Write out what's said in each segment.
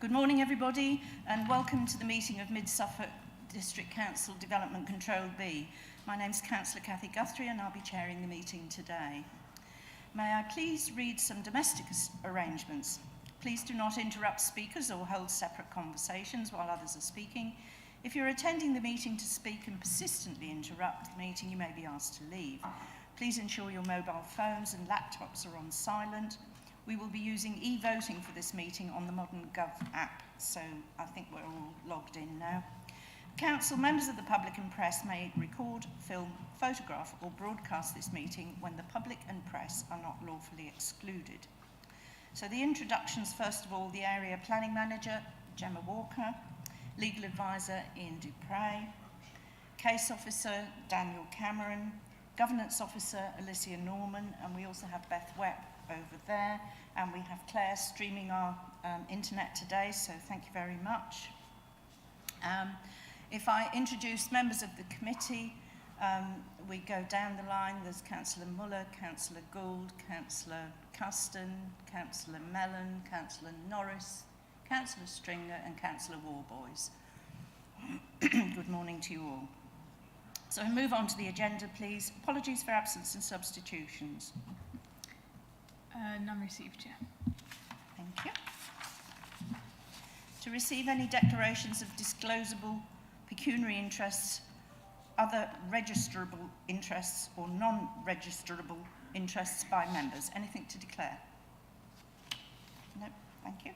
Good morning, everybody, and welcome to the meeting of Mid-Suffolk District Council Development Control B. My name's Councillor Cathy Guthrie, and I'll be chairing the meeting today. May I please read some domestic arrangements? Please do not interrupt speakers or hold separate conversations while others are speaking. If you're attending the meeting to speak and persistently interrupt the meeting, you may be asked to leave. Please ensure your mobile phones and laptops are on silent. We will be using e-voting for this meeting on the Modern Gov app, so I think we're all logged in now. Council, members of the public and press may record, film, photograph or broadcast this meeting when the public and press are not lawfully excluded. So the introductions, first of all, the Area Planning Manager, Gemma Walker, Legal Advisor, Ian Dupre, Case Officer, Daniel Cameron, Governance Officer, Alicia Norman, and we also have Beth Webb over there, and we have Claire streaming our internet today, so thank you very much. If I introduce members of the committee, we go down the line. There's Councillor Muller, Councillor Gould, Councillor Custon, Councillor Mellon, Councillor Norris, Councillor Stringer and Councillor Warboys. Good morning to you all. So we move on to the agenda, please. Apologies for absence and substitutions. None received, Chair. Thank you. To receive any declarations of disclosable pecuniary interests, other registrable interests or non-registrable interests by members. Anything to declare? No, thank you.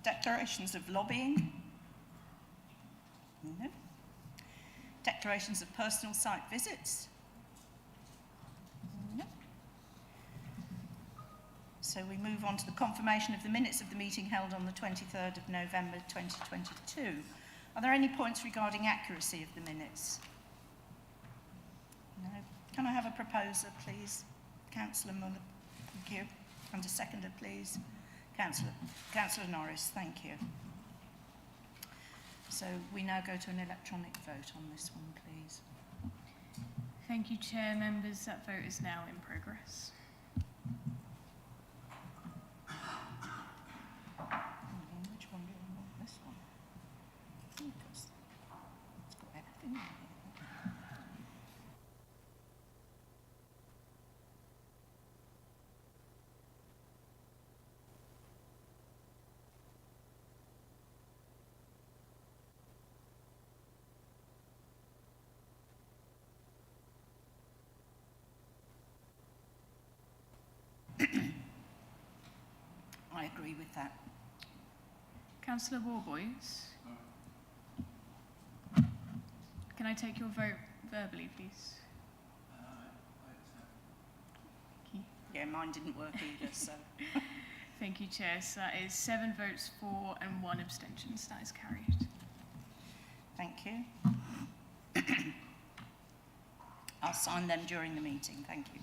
Declarations of lobbying? No. Declarations of personal site visits? No. So we move on to the confirmation of the minutes of the meeting held on the 23rd of November 2022. Are there any points regarding accuracy of the minutes? No. Can I have a proposer, please? Councillor Muller, thank you. And a seconder, please. Councillor Norris, thank you. So we now go to an electronic vote on this one, please. Thank you, Chair. Members, that vote is now in progress. Which one do you want? This one? Because it's got everything in here. I agree with that. Councillor Warboys? Can I take your vote verbally, please? Thank you. Yeah, mine didn't work either, so. Thank you, Chair. So that is 7 votes for and 1 abstention. So that is carried. Thank you. I'll sign them during the meeting, thank you.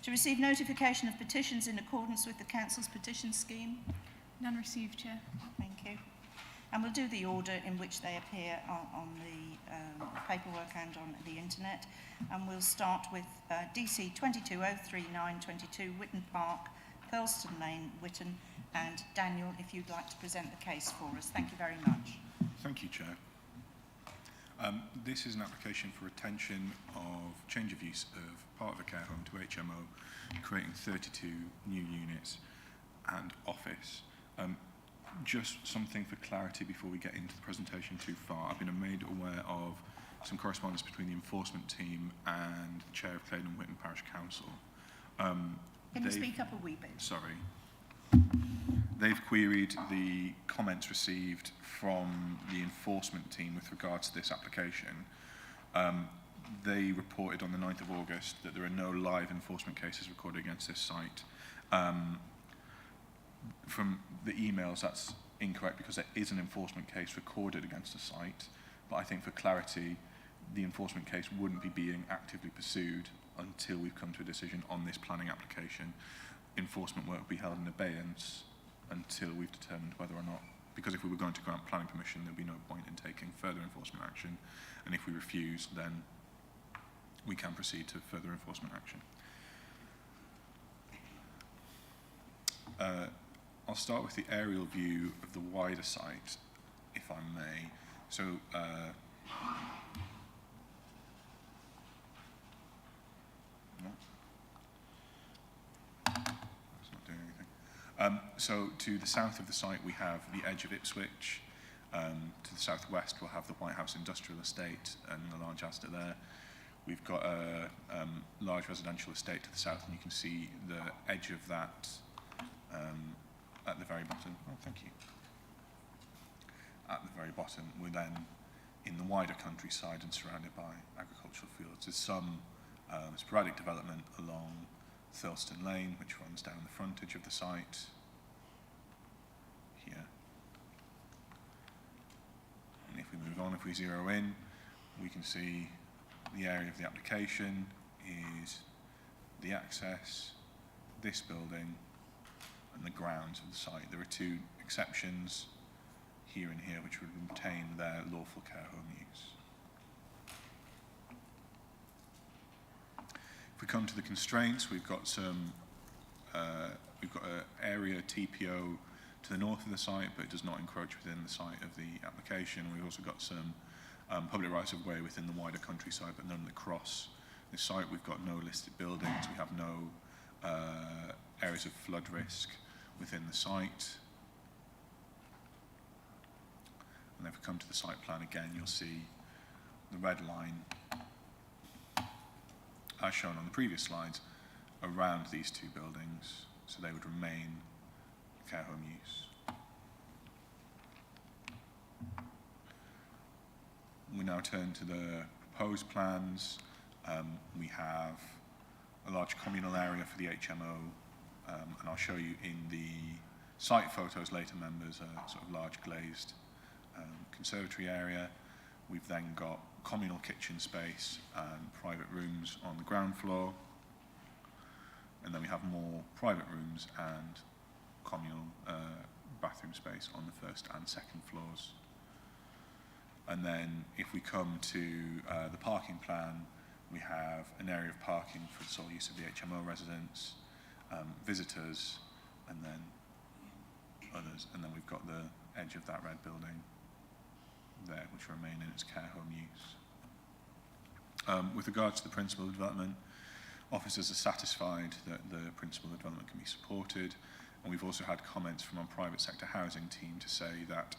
To receive notification of petitions in accordance with the Council's petition scheme? None received, Chair. Thank you. And we'll do the order in which they appear on the paperwork and on the internet. And we'll start with DC 2203-922 Whitton Park, Thurlston Lane, Whitton. And Daniel, if you'd like to present the case for us. Thank you very much. Thank you, Chair. This is an application for retention of change of use of part of a care home to HMO, creating 32 new units and office. Just something for clarity before we get into the presentation too far. I've been made aware of some correspondence between the enforcement team and the Chair of Creeting and Whitton Parish Council. Can you speak up a wee bit? Sorry. They've queried the comments received from the enforcement team with regards to this application. They reported on the 9th of August that there are no live enforcement cases recorded against this site. From the emails, that's incorrect because there is an enforcement case recorded against the site, but I think for clarity, the enforcement case wouldn't be being actively pursued until we've come to a decision on this planning application. Enforcement work will be held in abeyance until we've determined whether or not, because if we were going to grant planning permission, there'd be no point in taking further enforcement action, and if we refuse, then we can proceed to further enforcement action. I'll start with the aerial view of the wider site, if I may. So, no. That's not doing anything. So to the south of the site, we have the edge of Ipswich. To the southwest, we'll have the White House Industrial Estate and the large Asda there. We've got a large residential estate to the south, and you can see the edge of that at the very bottom. Oh, thank you. At the very bottom, we're then in the wider countryside and surrounded by agricultural fields. There's some sporadic development along Thilston Lane, which runs down the frontage of the site here. And if we move on, if we zero in, we can see the area of the application is the access, this building, and the grounds of the site. There are two exceptions, here and here, which would retain their lawful care home use. If we come to the constraints, we've got some, we've got an area TPO to the north of the site, but it does not encroach within the site of the application. We've also got some public rights of way within the wider countryside, but none that cross this site. We've got no listed buildings. We have no areas of flood risk within the site. And if we come to the site plan again, you'll see the red line, as shown on the previous slides, around these two buildings, so they would remain care home use. We now turn to the proposed plans. We have a large communal area for the HMO, and I'll show you in the site photos later, members, a sort of large glazed conservatory area. We've then got communal kitchen space and private rooms on the ground floor, and then we have more private rooms and communal bathroom space on the first and second floors. And then if we come to the parking plan, we have an area of parking for the sole use of the HMO residents, visitors, and then others. And then we've got the edge of that red building there, which remain in its care home use. With regards to the principle of development, officers are satisfied that the principle of development can be supported, and we've also had comments from our private sector housing team to say that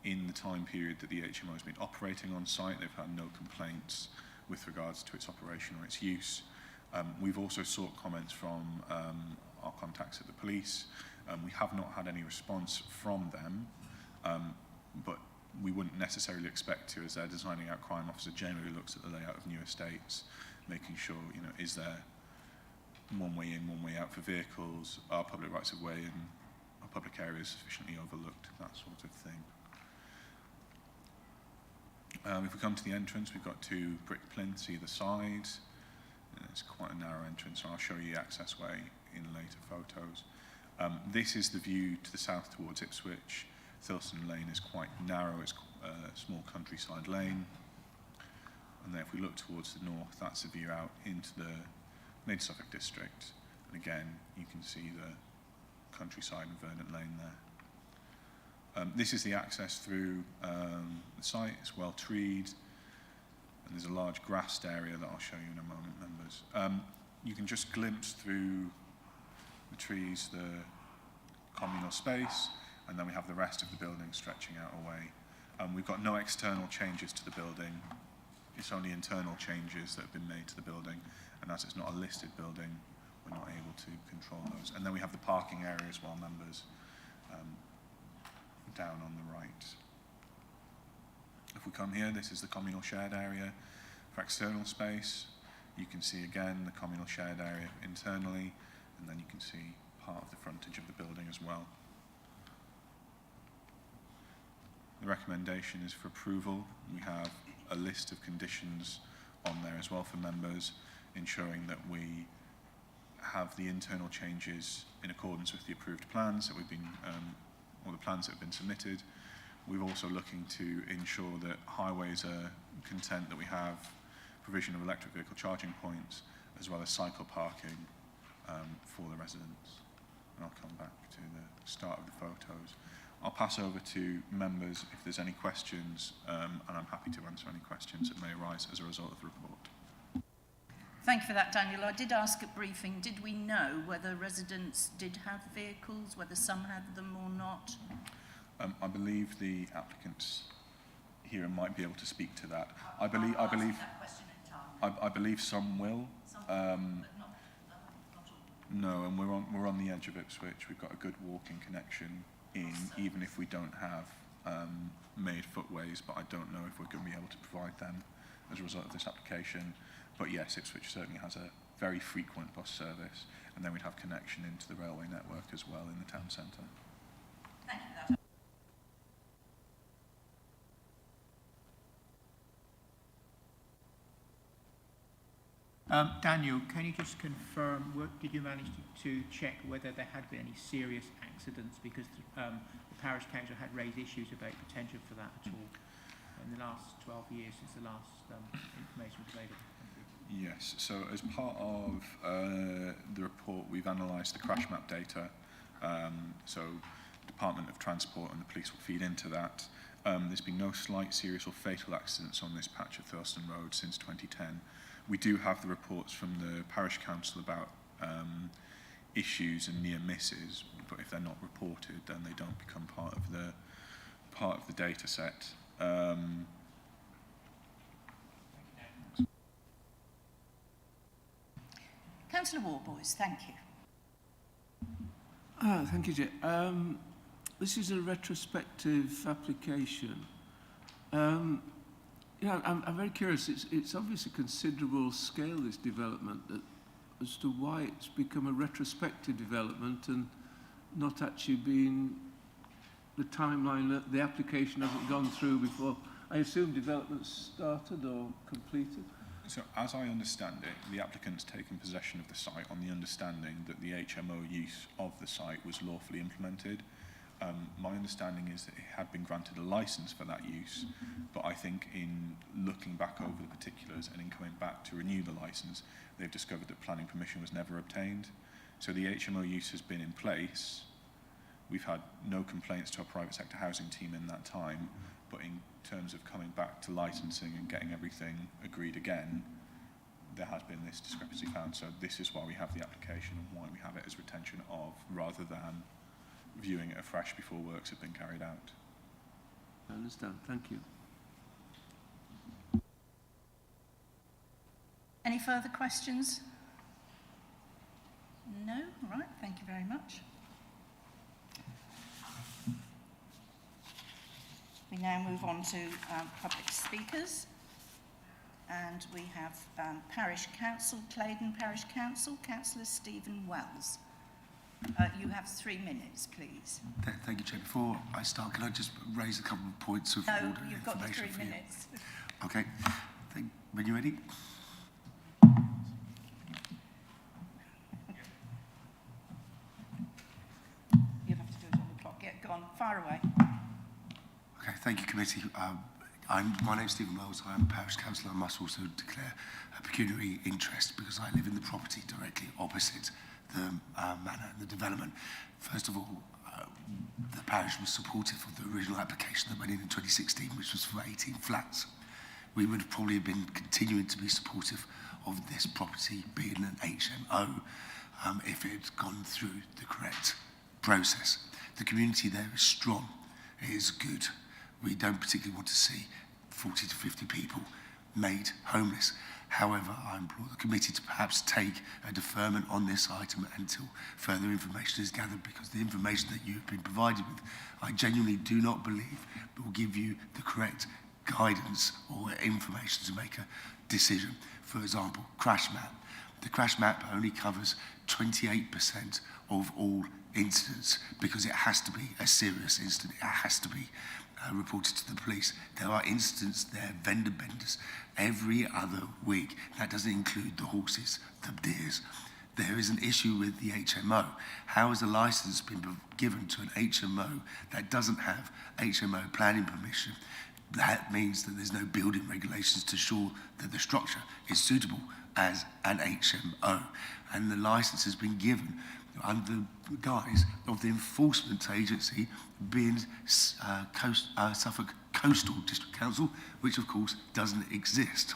in the time period that the HMO has been operating on site, they've had no complaints with regards to its operation or its use. We've also sought comments from our contacts at the police. We have not had any response from them, but we wouldn't necessarily expect to, as their designing out crime officer generally looks at the layout of new estates, making sure, you know, is there one way in, one way out for vehicles, are public rights of way and are public areas sufficiently overlooked, that sort of thing. If we come to the entrance, we've got two brick plinths either side. It's quite a narrow entrance, so I'll show you the access way in later photos. This is the view to the south towards Ipswich. Thilston Lane is quite narrow, it's a small countryside lane. And then if we look towards the north, that's the view out into the mid-Suffolk district. And again, you can see the countryside and Vernon Lane there. This is the access through the site. It's well treed, and there's a large grassed area that I'll show you in a moment, members. You can just glimpse through the trees the communal space, and then we have the rest of the building stretching out away. We've got no external changes to the building. It's only internal changes that have been made to the building, and as it's not a listed building, we're not able to control those. And then we have the parking area as well, members, down on the right. If we come here, this is the communal shared area for external space. You can see again the communal shared area internally, and then you can see part of the frontage of the building as well. The recommendation is for approval. We have a list of conditions on there as well for members, ensuring that we have the internal changes in accordance with the approved plans that we've been, or the plans that have been submitted. We're also looking to ensure that highways are content that we have provision of electric vehicle charging points, as well as cycle parking for the residents. and I'll come back to the start of the photos. I'll pass over to members if there's any questions, and I'm happy to answer any questions that may arise as a result of the report. Thank you for that, Daniel. I did ask at briefing, did we know whether residents did have vehicles, whether some had them or not? I believe the applicants here might be able to speak to that. I believe that question in time. I believe some will. But not all. No, and we're on the edge of Ipswich. We've got a good walking connection in, even if we don't have made footways, but I don't know if we're going to be able to provide them as a result of this application. But yes, Ipswich certainly has a very frequent bus service, and then we'd have connection into the railway network as well in the town centre. Thank you for that. Daniel, can you just confirm, did you manage to check whether there had been any serious accidents? Because the parish council had raised issues about potential for that at all in the last 12 years since the last information was available. Yes, so as part of the report, we've analysed the crash map data. So Department of Transport and the police will feed into that. There's been no slight, serious or fatal accidents on this patch of Thurston Road since 2010. We do have the reports from the parish council about issues and near misses, but if they're not reported, then they don't become part of the data set. Councillor Warboys, thank you. Thank you, Jay. This is a retrospective application. Yeah, I'm very curious. It's obviously considerable scale, this development, as to why it's become a retrospective development and not actually being the timeline that the application hasn't gone through before. I assume development started or completed? So as I understand it, the applicant's taken possession of the site on the understanding that the HMO use of the site was lawfully implemented. My understanding is that it had been granted a licence for that use, but I think in looking back over the particulars and in coming back to renew the licence, they've discovered that planning permission was never obtained. So the HMO use has been in place. We've had no complaints to our private sector housing team in that time, but in terms of coming back to licensing and getting everything agreed again, there has been this discrepancy found. So this is why we have the application and why we have it as retention of, rather than viewing it afresh before works have been carried out. I understand. Thank you. Any further questions? No? Right, thank you very much. We now move on to public speakers. And we have Parish Council, Claydon Parish Council, Councillor Stephen Wells. You have 3 minutes, please. Thank you, Chair. Before I start, can I just raise a couple of points of order and you've got the 3 information minutes. Okay. When you're ready. You'll have to do it on the clock. Yeah, go on, fire away. Okay, thank you, committee. My name's Stephen Wells. I am a parish councillor. I must also declare a pecuniary interest because I live in the property directly opposite the manor and the development. First of all, the parish was supportive of the original application that went in 2016, which was for 18 flats. We would have probably been continuing to be supportive of this property being an HMO if it had gone through the correct process. The community there is strong. It is good. We don't particularly want to see 40 to 50 people made homeless. However, I implore the committee to perhaps take a deferment on this item until further information is gathered, because the information that you have been provided with, I genuinely do not believe will give you the correct guidance or information to make a decision. For example, crash map. The crash map only covers 28% of all incidents because it has to be a serious incident. It has to be reported to the police. There are incidents there, vendor benders, every other week. That doesn't include the horses, the deers. There is an issue with the HMO. How has a licence been given to an HMO that doesn't have HMO planning permission? That means that there's no building regulations to ensure that the structure is suitable as an HMO. And the licence has been given under the guise of the enforcement agency being Suffolk Coastal District Council, which of course doesn't exist.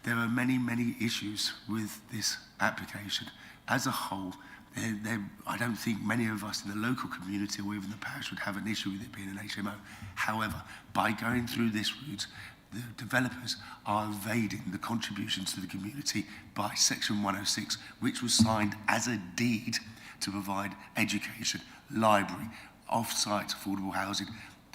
There are many, many issues with this application. As a whole, I don't think many of us in the local community or even the parish would have an issue with it being an HMO. However, by going through this route, the developers are evading the contributions to the community by Section 106, which was signed as a deed to provide education, library, off-site affordable housing.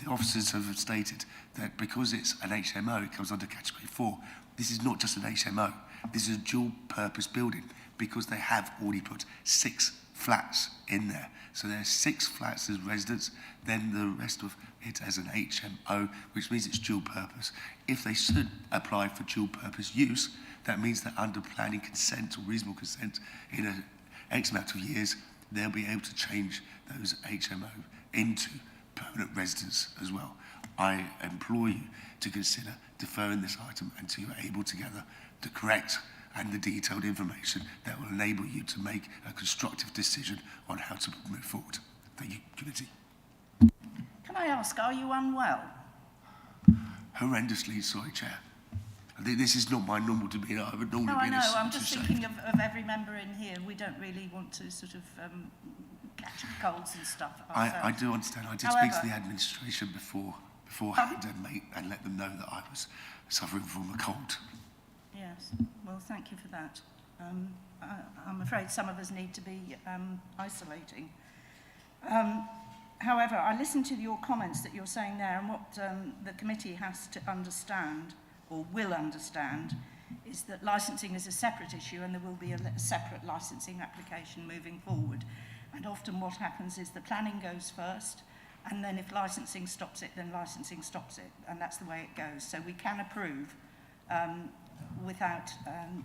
The officers have stated that because it's an HMO, it comes under Category 4. This is not just an HMO. This is a dual-purpose building because they have already put 6 flats in there. So there's 6 flats as residents, then the rest of it as an HMO, which means it's dual purpose. If they should apply for dual purpose use, that means that under planning consent or reasonable consent in an X amount of years, they'll be able to change those HMO into permanent residence as well. I implore you to consider deferring this item until you're able to gather the correct and the detailed information that will enable you to make a constructive decision on how to move forward. Thank you, committee. Can I ask, are you unwell? Horrendously sorry, Chair. I think this is not my normal demeanour. I would normally No, be I in know. a I'm just thinking of every member in here. We don't really want to sort of catch colds and stuff ourselves. I do understand. I did However, speak to the administration beforehand and let them know that I was suffering from a cold. Yes, well, thank you for that. I'm afraid some of us need to be isolating. However, I listened to your comments that you're saying there, and what the committee has to understand, or will understand, is that licensing is a separate issue and there will be a separate licensing application moving forward. And often what happens is the planning goes first, and then if licensing stops it, then licensing stops it, and that's the way it goes. So we can approve without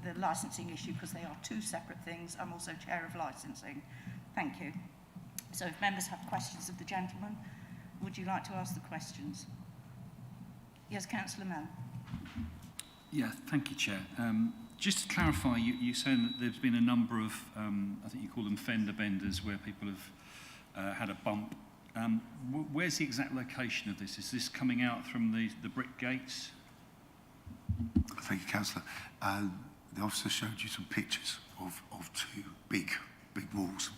the licensing issue because they are 2 separate things. I'm also chair of licensing. Thank you. So if members have questions of the gentleman, would you like to ask the questions? Yes, Councillor Mann. Yeah, thank you, Chair. Just to clarify, you're saying that there's been a number of, I think you call them fender benders, where people have had a bump. Where's the exact location of this? Is this coming out from the brick gates? Thank you, Councillor. The officer showed you some pictures of 2 big walls.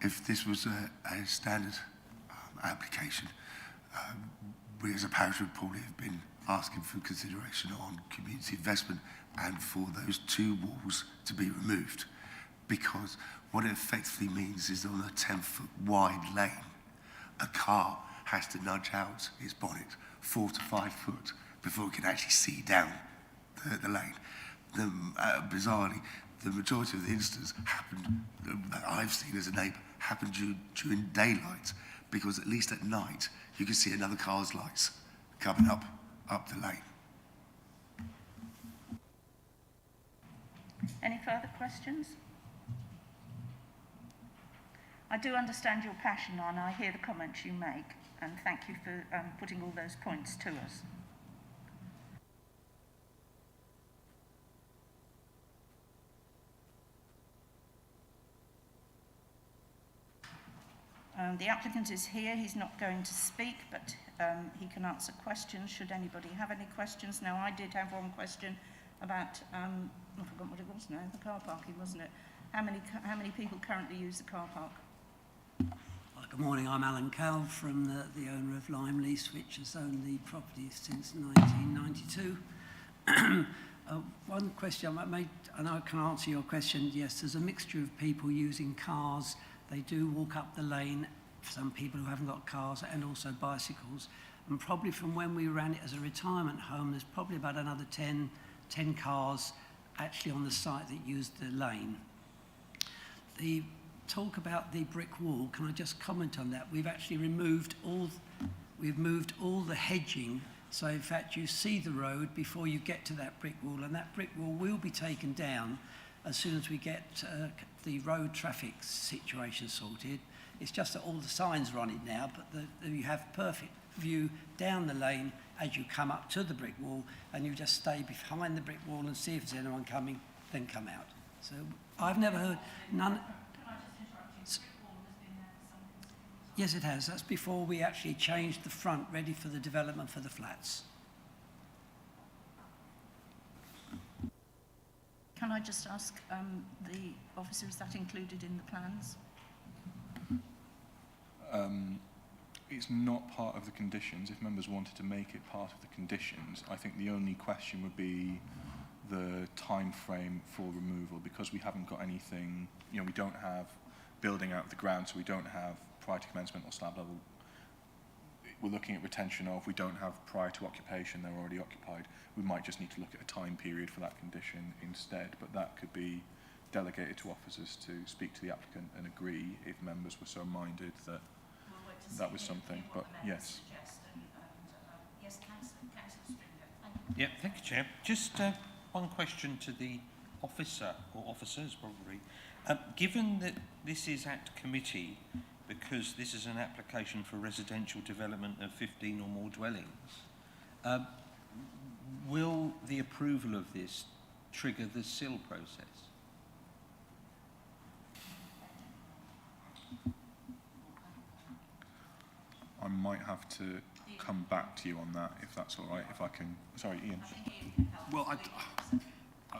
If this was a standard application, we as a parish would probably have been asking for consideration on community investment and for those 2 walls to be removed, because what it effectively means is on a 10-foot wide lane, a car has to nudge out its bonnet 4 to 5 foot before it can actually see down the lane. Bizarrely, the majority of the incidents happened, that I've seen as a neighbour, happened during daylight, because at least at night you can see another car's lights coming up the lane. Any further questions? I do understand your passion, and I hear the comments you make, and thank you for putting all those points to us. The applicant is here. He's not going to speak, but he can answer questions should anybody have any questions. Now, I did have one question about, I forgot what it was now, the car parking, wasn't it? How many people currently use the car park? Good morning, I'm Alan Cowell from the owner of Lime Lease, which has owned the property since 1992. One question I made, and I can answer your question, yes, there's a mixture of people using cars. They do walk up the lane, some people who haven't got cars, and also bicycles. And probably from when we ran it as a retirement home, there's probably about another 10 cars actually on the site that use the lane. The talk about the brick wall, can I just comment on that? We've actually moved all the hedging, so in fact you see the road before you get to that brick wall, and that brick wall will be taken down as soon as we get the road traffic situation sorted. It's just that all the signs are on it now, but you have perfect view down the lane as you come up to the brick wall, and you just stay behind the brick wall and see if there's anyone coming, then come out. So I've never heard, Yes, it has. That's before we actually changed the front, ready for the development for the flats. Can I just ask the officer, is that included in the plans? It's not part of the conditions. If members wanted to make it part of the conditions, I think the only question would be the time frame for removal, because we haven't got anything, you know, we don't have building out of the ground, so we don't have prior to commencement or slab level. We're looking at retention of, we don't have prior to occupation, they're already occupied. We might just need to look at a time period for that condition instead, but that could be delegated to officers to speak to the applicant and agree if members were so minded that that was something, but yes. Yes, Councillor Stringer, thank you. Yeah, thank you, Chair. Just one question to the officer, or officers probably. Given that this is at committee, because this is an application for residential development of 15 or more dwellings, will the approval of this trigger the SIL process? I might have to come back to you on that, if that's all right, if I can. Sorry, Ian. Well,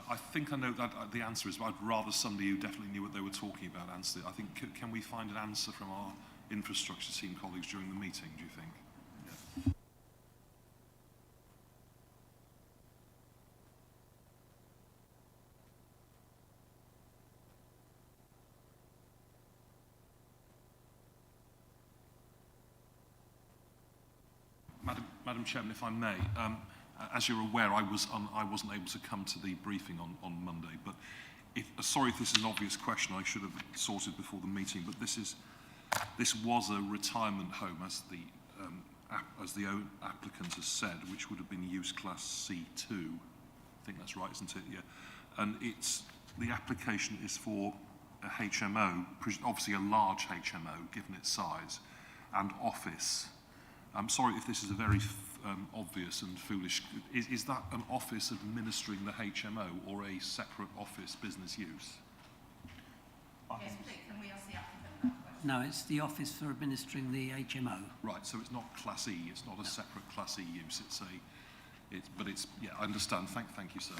I think I know that the answer is, but I'd rather somebody who definitely knew what they were talking about answer it. I think, can we find an answer from our infrastructure team colleagues during the meeting, do you think? Yeah. Madam Chairman, if I may, as you're aware, I wasn't able to come to the briefing on Monday, but sorry if this is an obvious question, I should have sorted before the meeting, but this was a retirement home, as the applicant has said, which would have been use class C2. I think that's right, isn't it? Yeah. And the application is for a HMO, obviously a large HMO, given its size, and office. I'm sorry if this is a very obvious and foolish. Is that an office administering the HMO or a separate office business use? Yes, please, can we ask the applicant that question? No, it's the office for administering the HMO. Right, so it's not Class E. It's not a separate Class E use. But it's yeah. I understand. Thank you, sir.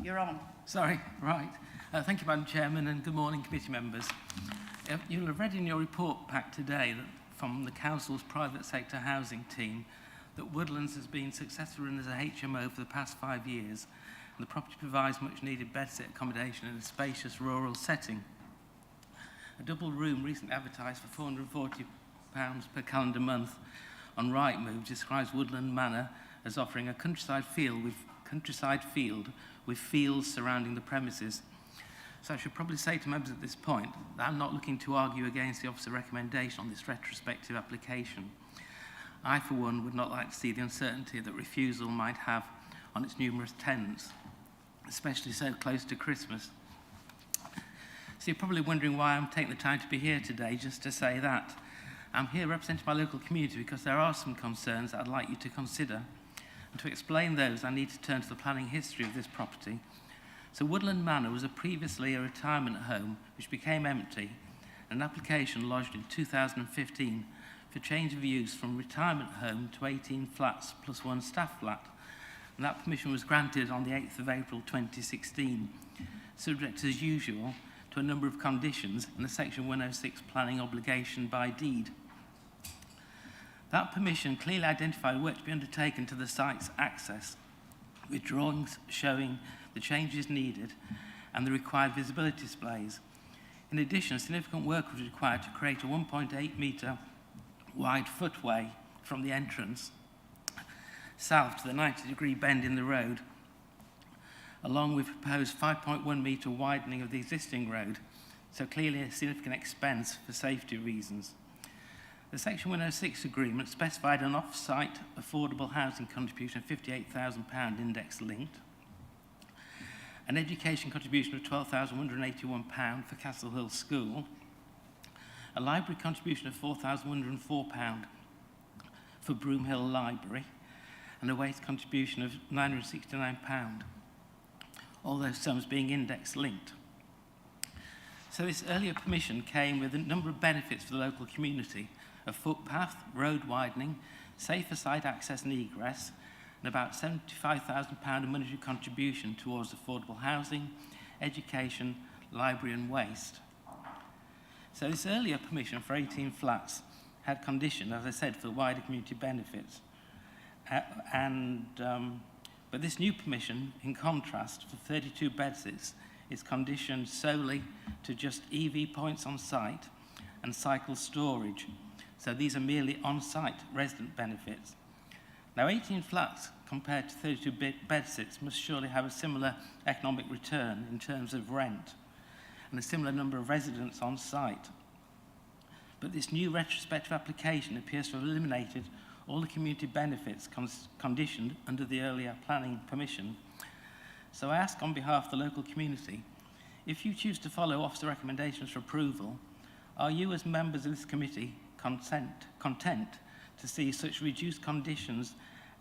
You're on. Sorry, right. Thank you, Madam Chairman, and good morning, committee members. You'll have read in your report pack today that from the Council's private sector housing team that Woodlands has been successfully run as a HMO for the past 5 years, and the property provides much needed bedsit accommodation in a spacious rural setting. A double room recently advertised for £440 per calendar month on Rightmove describes Woodland Manor as offering a countryside field with fields surrounding the premises. So I should probably say to members at this point that I'm not looking to argue against the officer recommendation on this retrospective application. I, for one, would not like to see the uncertainty that refusal might have on its numerous tenants, especially so close to Christmas. So you're probably wondering why I'm taking the time to be here today, just to say that. I'm here representing my local community because there are some concerns that I'd like you to consider. And to explain those, I need to turn to the planning history of this property. So Woodland Manor was previously a retirement home which became empty, and an application lodged in 2015 for change of use from retirement home to 18 flats plus one staff flat. And that permission was granted on the 8th of April 2016, subject as usual to a number of conditions and the Section 106 planning obligation by deed. That permission clearly identified work to be undertaken to the site's access, with drawings showing the changes needed and the required visibility displays. In addition, significant work was required to create a 1.8 metre wide footway from the entrance south to the 90-degree bend in the road, along with proposed 5.1 metre widening of the existing road, so clearly a significant expense for safety reasons. The Section 106 agreement specified an off-site affordable housing contribution of £58,000 index-linked, an education contribution of £12,181 for Castle Hill School, a library contribution of £4,104 for Broomhill Library, and a waste contribution of £969, all those sums being index linked. So this earlier permission came with a number of benefits for the local community: a footpath, road widening, safer site access and egress, and about £75,000 of monetary contribution towards affordable housing, education, library and waste. So this earlier permission for 18 flats had condition, as I said, for wider community benefits. But this new permission, in contrast, for 32 bedsits, is conditioned solely to just EV points on site and cycle storage. So these are merely on-site resident benefits. Now, 18 flats compared to 32 bedsits must surely have a similar economic return in terms of rent and a similar number of residents on site. But this new retrospective application appears to have eliminated all the community benefits conditioned under the earlier planning permission. So I ask on behalf of the local community, if you choose to follow officer recommendations for approval, are you as members of this committee content to see such reduced conditions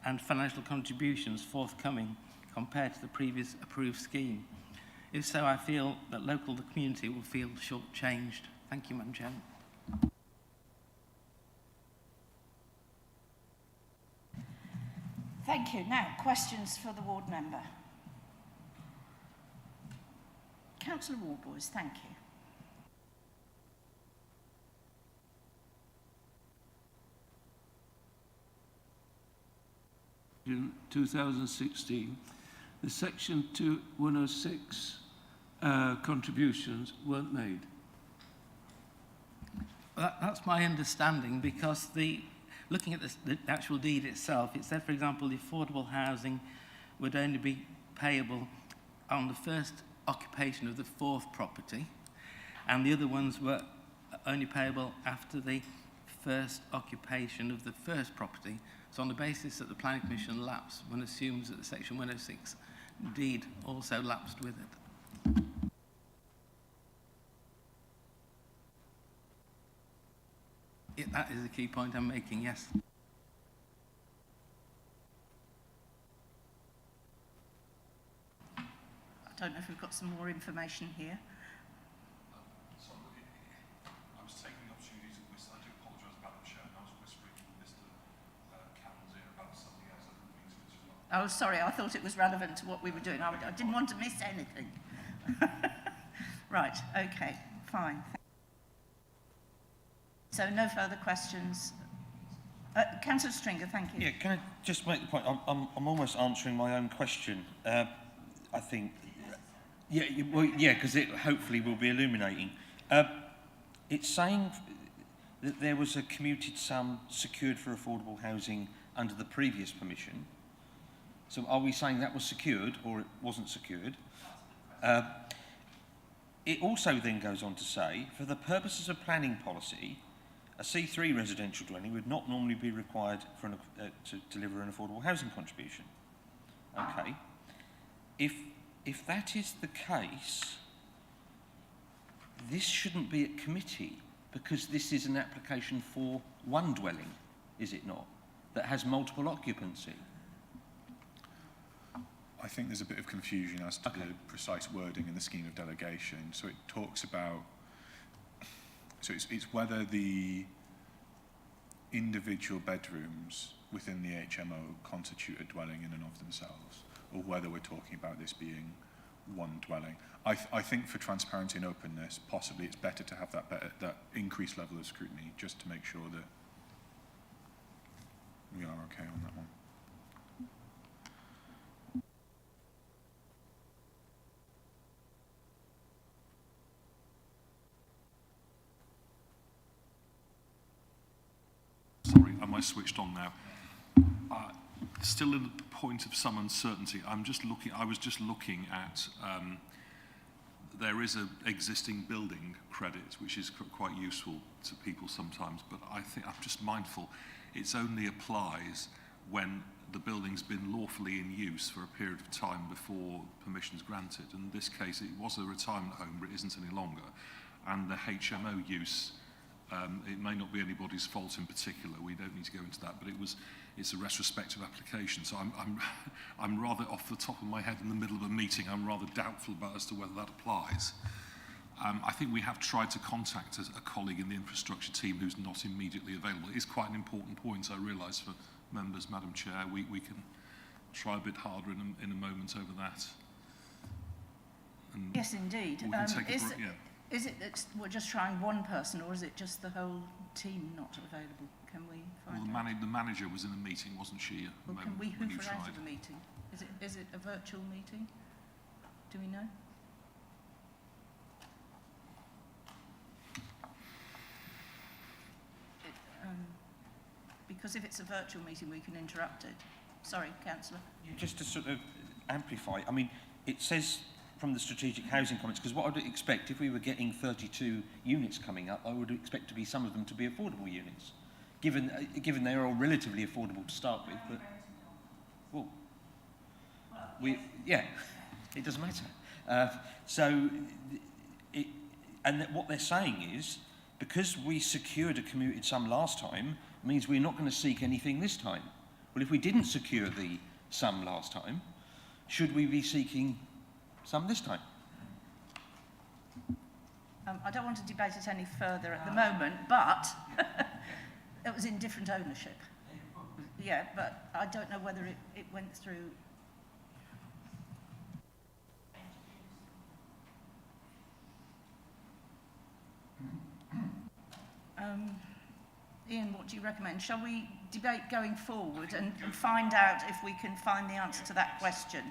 and financial contributions forthcoming compared to the previous approved scheme? If so, I feel that the community will feel short-changed. Thank you, Madam Chairman. Thank you. Now, questions for the ward member. Councillor Warboys, thank you. In 2016, the Section 106 contributions weren't made. That's my understanding, because looking at the actual deed itself, it said, for example, the affordable housing would only be payable on the first occupation of the fourth property, and the other ones were only payable after the first occupation of the first property. So on the basis that the Planning Commission lapsed, one assumes that the Section 106 deed also lapsed with it. That is the key point I'm making, yes. I don't know if we've got some more information here. Sorry, I was taking the opportunity to whisper. I do apologise, Madam Chair. I was whispering to Mr. Cameron's ear about something else I didn't mean to interrupt. Oh, sorry, I thought it was relevant to what we were doing. I didn't want to miss anything. Right, okay, fine. So no further questions. Councillor Stringer, thank you. Yeah, can I just make the point? I'm almost answering my own question. I think. Yeah, because it hopefully will be illuminating. It's saying that there was a commuted sum secured for affordable housing under the previous permission. So are we saying that was secured or it wasn't secured? It also then goes on to say, for the purposes of planning policy, a C3 residential dwelling would not normally be required for to deliver an affordable housing contribution. Okay. If that is the case, this shouldn't be at committee, because this is an application for one dwelling, is it not, that has multiple occupancy? I think there's a bit of confusion as to the precise wording in the scheme of delegation. So it talks about, so it's whether the individual bedrooms within the HMO constitute a dwelling in and of themselves, or whether we're talking about this being one dwelling. I think for transparency and openness, possibly it's better to have that increased level of scrutiny, just to make sure that we are okay on that one. Sorry, am I switched on now? Still in the point of some uncertainty. I was just looking at, there is an existing building credit, which is quite useful to people sometimes, but I think I'm just mindful it only applies when the building's been lawfully in use for a period of time before permission's granted. And in this case, it was a retirement home, but it isn't any longer. And the HMO use It may not be anybody's fault in particular. We don't need to go into that, but it's a retrospective application. So I'm rather off the top of my head in the middle of a meeting. I'm rather doubtful about as to whether that applies. I think we have tried to contact a colleague in the infrastructure team who's not immediately available. It is quite an important point, I realise, for members, Madam Chair. We can try a bit harder in a moment over that. And yes, indeed. we can take a yeah. Is it that we're just trying one person, or is it just the whole team not available? Can we find Well, out? the manager was in a meeting, wasn't she? At the Well, can moment we when you hoof her out tried. of the meeting? Is it a virtual meeting? Do we know? Because if it's a virtual meeting, we can interrupt it. Sorry, Councillor. Just to sort of amplify, I mean, it says from the strategic housing comments, because what I would expect, if we were getting 32 units coming up, I would expect to be some of them to be affordable units, given they are all relatively affordable to start with. But well, yeah, it doesn't matter. What they're saying is, because we secured a commuted sum last time, means we're not going to seek anything this time. Well, if we didn't secure the sum last time, should we be seeking some this time? I don't want to debate it any further at the moment, but it was in different ownership. Yeah, but I don't know whether it went through. Ian, what do you recommend? Shall we debate going forward and find out if we can find the answer to that question?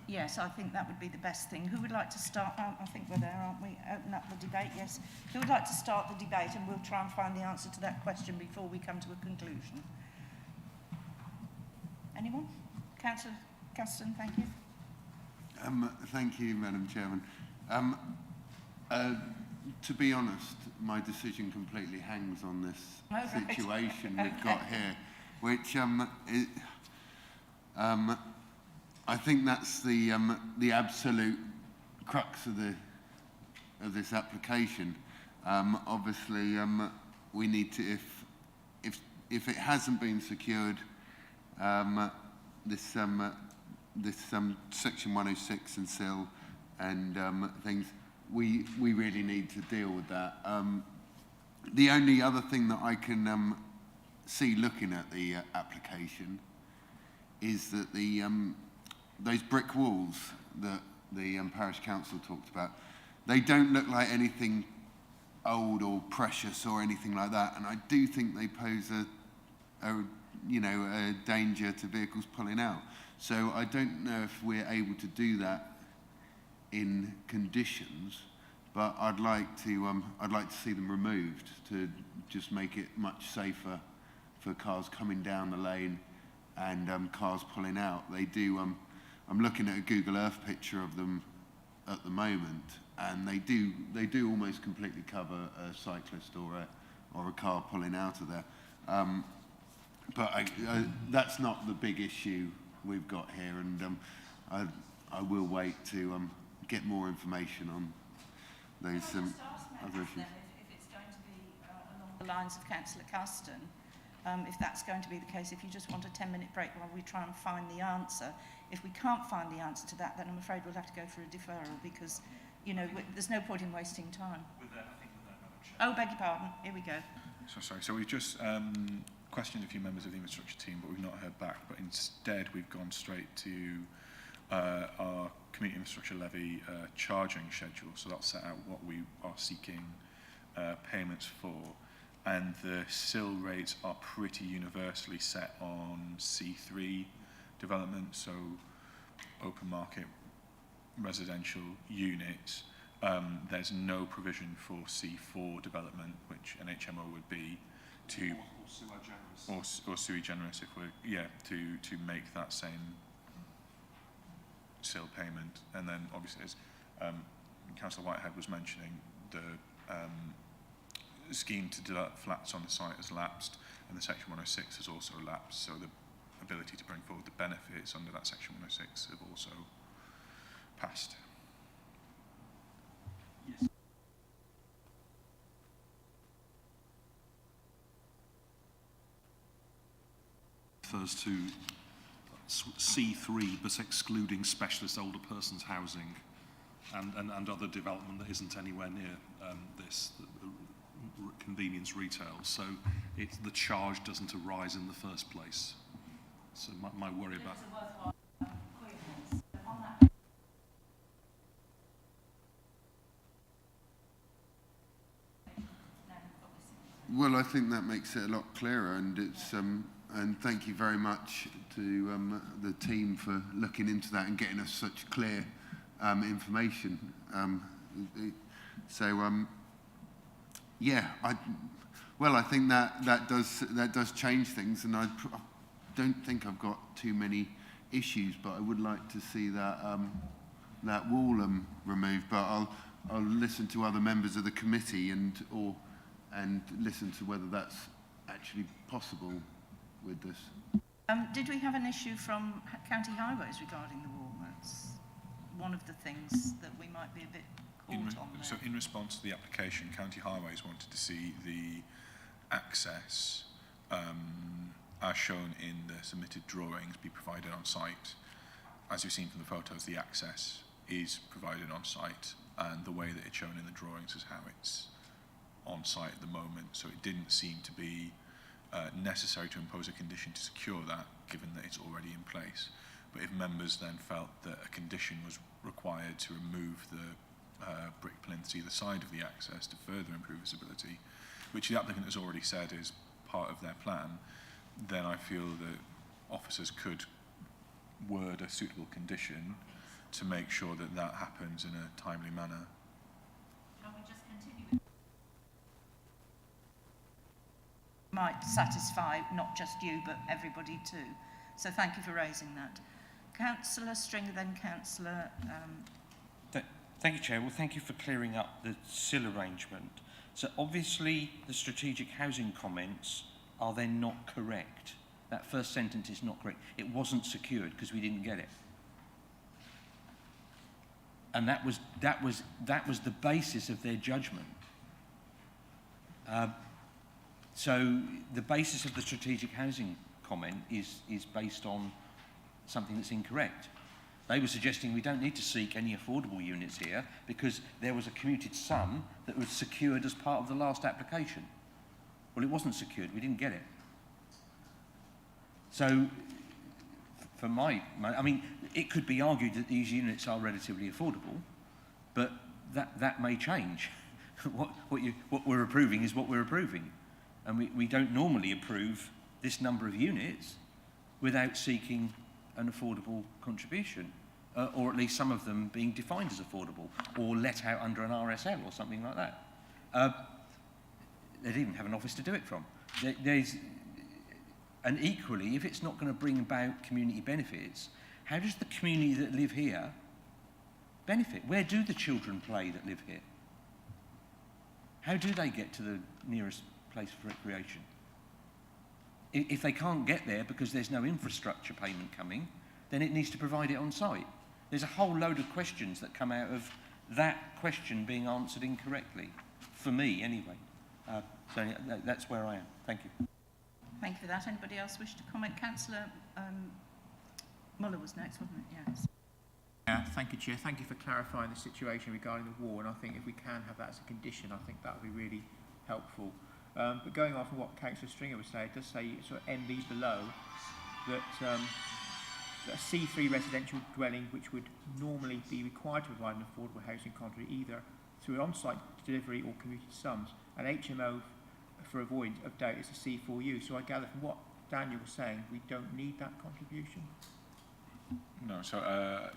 Yes, I think that would be the best thing. Who would like to start? I think we're there, aren't we? Open up the debate, yes. Who would like to start the debate, and we'll try and find the answer to that question before we come to a conclusion. Anyone? Councillor Caston, thank you. Thank you, Madam Chairman. To be honest, my decision completely hangs on this situation we've got here, which I think that's the absolute crux of this application. Obviously, we need to, if it hasn't been secured, this section 106 and SIL and things. We really need to deal with that. The only other thing that I can see looking at the application is that those brick walls that the parish council talked about, they don't look like anything old or precious or anything like that, and I do think they pose a danger to vehicles pulling out. So I don't know if we're able to do that in conditions, but I'd like to see them removed to just make it much safer for cars coming down the lane and cars pulling out. They do. I'm looking at a Google Earth picture of them at the moment, and they do almost completely cover a cyclist or a car pulling out of there. But that's not the big issue we've got here, and I will wait to get more information on those other issues. If it's going to be along the lines of Councillor Caston, if that's going to be the case, if you just want a 10-minute break while we try and find the answer. If we can't find the answer to that, then I'm afraid we'll have to go for a deferral because, there's no point in wasting time. Oh, beg your pardon. Here we go. So sorry. So we've just questioned a few members of the infrastructure team, but we've not heard back. But instead, we've gone straight to our community infrastructure levy charging schedule. So that'll set out what we are seeking payments for. And the SIL rates are pretty universally set on C3 development, so open market residential units. There's no provision for C4 development, which an HMO would be, to or sui generis if we're to make that same SIL payment. And then obviously, as Councillor Whitehead was mentioning, the scheme to develop flats on the site has lapsed, and the Section 106 has also lapsed, so the ability to bring forward the benefits under that Section 106 have also passed. Yes. refers to C3, but excluding specialist older persons housing and other development that isn't anywhere near this, convenience retail. So the charge doesn't arise in the first place. So my worry about... Well, I think that makes it a lot clearer, and it's and thank you very much to the team for looking into that and getting us such clear information. Yeah, I think that does change things, and I don't think I've got too many issues, but I would like to see that that wall removed. But I'll listen to other members of the committee and listen to whether that's actually possible with this. Did we have an issue from County Highways regarding the wall? That's one of the things that we might be a bit caught on there. So in response to the application, County Highways wanted to see the access as shown in the submitted drawings be provided on site. As you've seen from the photos, the access is provided on site, and the way that it's shown in the drawings is how it's on site at the moment. So it didn't seem to be necessary to impose a condition to secure that, given that it's already in place. But if members then felt that a condition was required to remove the brick plinths either side of the access to further improve visibility, which the applicant has already said is part of their plan, then I feel that officers could word a suitable condition to make sure that that happens in a timely manner. Shall we just continue? Might satisfy not just you but everybody too. So thank you for raising that. Councillor Stringer, then Councillor... Thank you, Chair. Well, thank you for clearing up the SIL arrangement. So obviously the strategic housing comments are then not correct. That first sentence is not correct. It wasn't secured because we didn't get it. And that was the basis of their judgment. So the basis of the strategic housing comment is based on something that's incorrect. They were suggesting we don't need to seek any affordable units here because there was a commuted sum that was secured as part of the last application. Well, it wasn't secured. We didn't get it. So, for I mean, it could be argued that these units are relatively affordable, but that may change. What we're approving is what we're approving. And we don't normally approve this number of units without seeking an affordable contribution, or at least some of them being defined as affordable, or let out under an RSL or something like that. They'd even have an office to do it from. And equally, if it's not going to bring about community benefits, how does the community that live here benefit? Where do the children play that live here? How do they get to the nearest place of recreation? If they can't get there because there's no infrastructure payment coming, then it needs to provide it on site. There's a whole load of questions that come out of that question being answered incorrectly, for me anyway. So that's where I am. Thank you. Thank you for that. Anybody else wish to comment? Councillor Muller was next, wasn't it? Yes. Thank you, Chair. Thank you for clarifying the situation regarding the wall, and I think if we can have that as a condition, I think that would be really helpful. But going off of what Councillor Stringer was saying, it does say sort of MB below that a C3 residential dwelling which would normally be required to provide an affordable housing contract either through an on-site delivery or commuted sums, and HMO for avoidance of doubt is a C4U. So I gather from what Daniel was saying, we don't need that contribution? No, so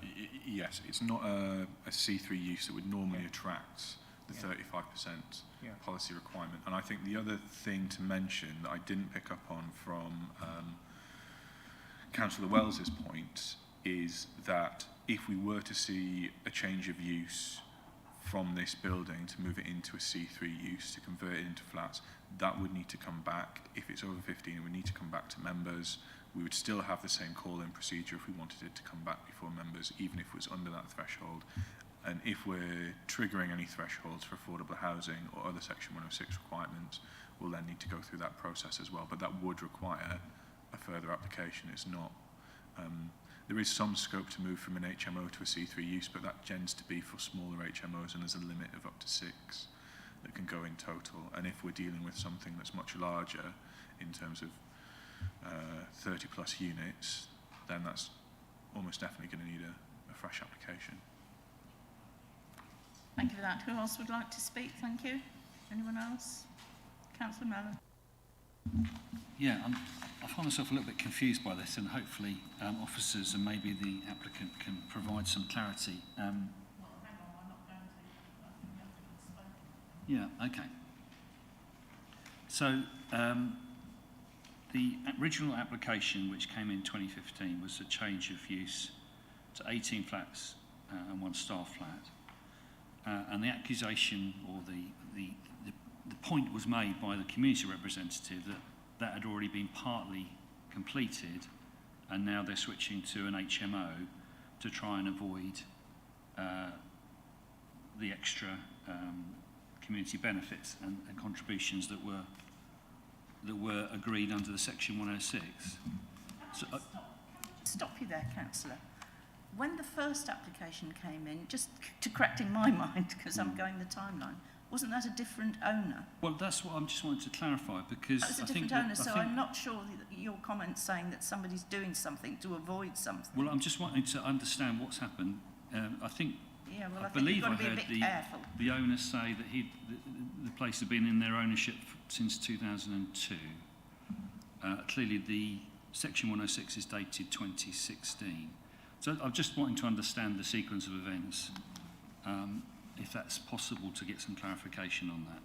yes, it's not a C3 use that would normally attract the 35% policy requirement. And I think the other thing to mention that I didn't pick up on from Councillor Wells's point is that if we were to see a change of use from this building to move it into a C3 use, to convert it into flats, that would need to come back. If it's over 15, it would need to come back to members. We would still have the same call-in procedure if we wanted it to come back before members, even if it was under that threshold. And if we're triggering any thresholds for affordable housing or other Section 106 requirements, we'll then need to go through that process as well. But that would require a further application. It's not. There is some scope to move from an HMO to a C3 use, but that tends to be for smaller HMOs, and there's a limit of up to 6 that can go in total. And if we're dealing with something that's much larger in terms of 30 plus units, then that's almost definitely going to need a fresh application. Thank you for that. Who else would like to speak? Thank you. Anyone else? Councillor Mellon. Yeah, I find myself a little bit confused by this, and hopefully officers and maybe the applicant can provide some clarity. Yeah, okay. So the original application, which came in 2015, was a change of use to 18 flats and 1 staff flat. And the accusation, or the point was made by the community representative that had already been partly completed, and now they're switching to an HMO to try and avoid the extra community benefits and contributions that were agreed under the Section 106. So, Stop you there, Councillor. When the first application came in, just to correct in my mind, because I'm going the timeline, wasn't that a different owner? well, that's what I'm just wanting to clarify, because That was a I think different owner, that, so I'm not sure that your comment saying that somebody's doing something to avoid something. well, I'm just wanting to understand what's happened. I think Yeah, well, I I think believe you've got I to be a heard bit careful. the owner say that the place had been in their ownership since 2002. Clearly, the Section 106 is dated 2016. So I'm just wanting to understand the sequence of events, if that's possible to get some clarification on that.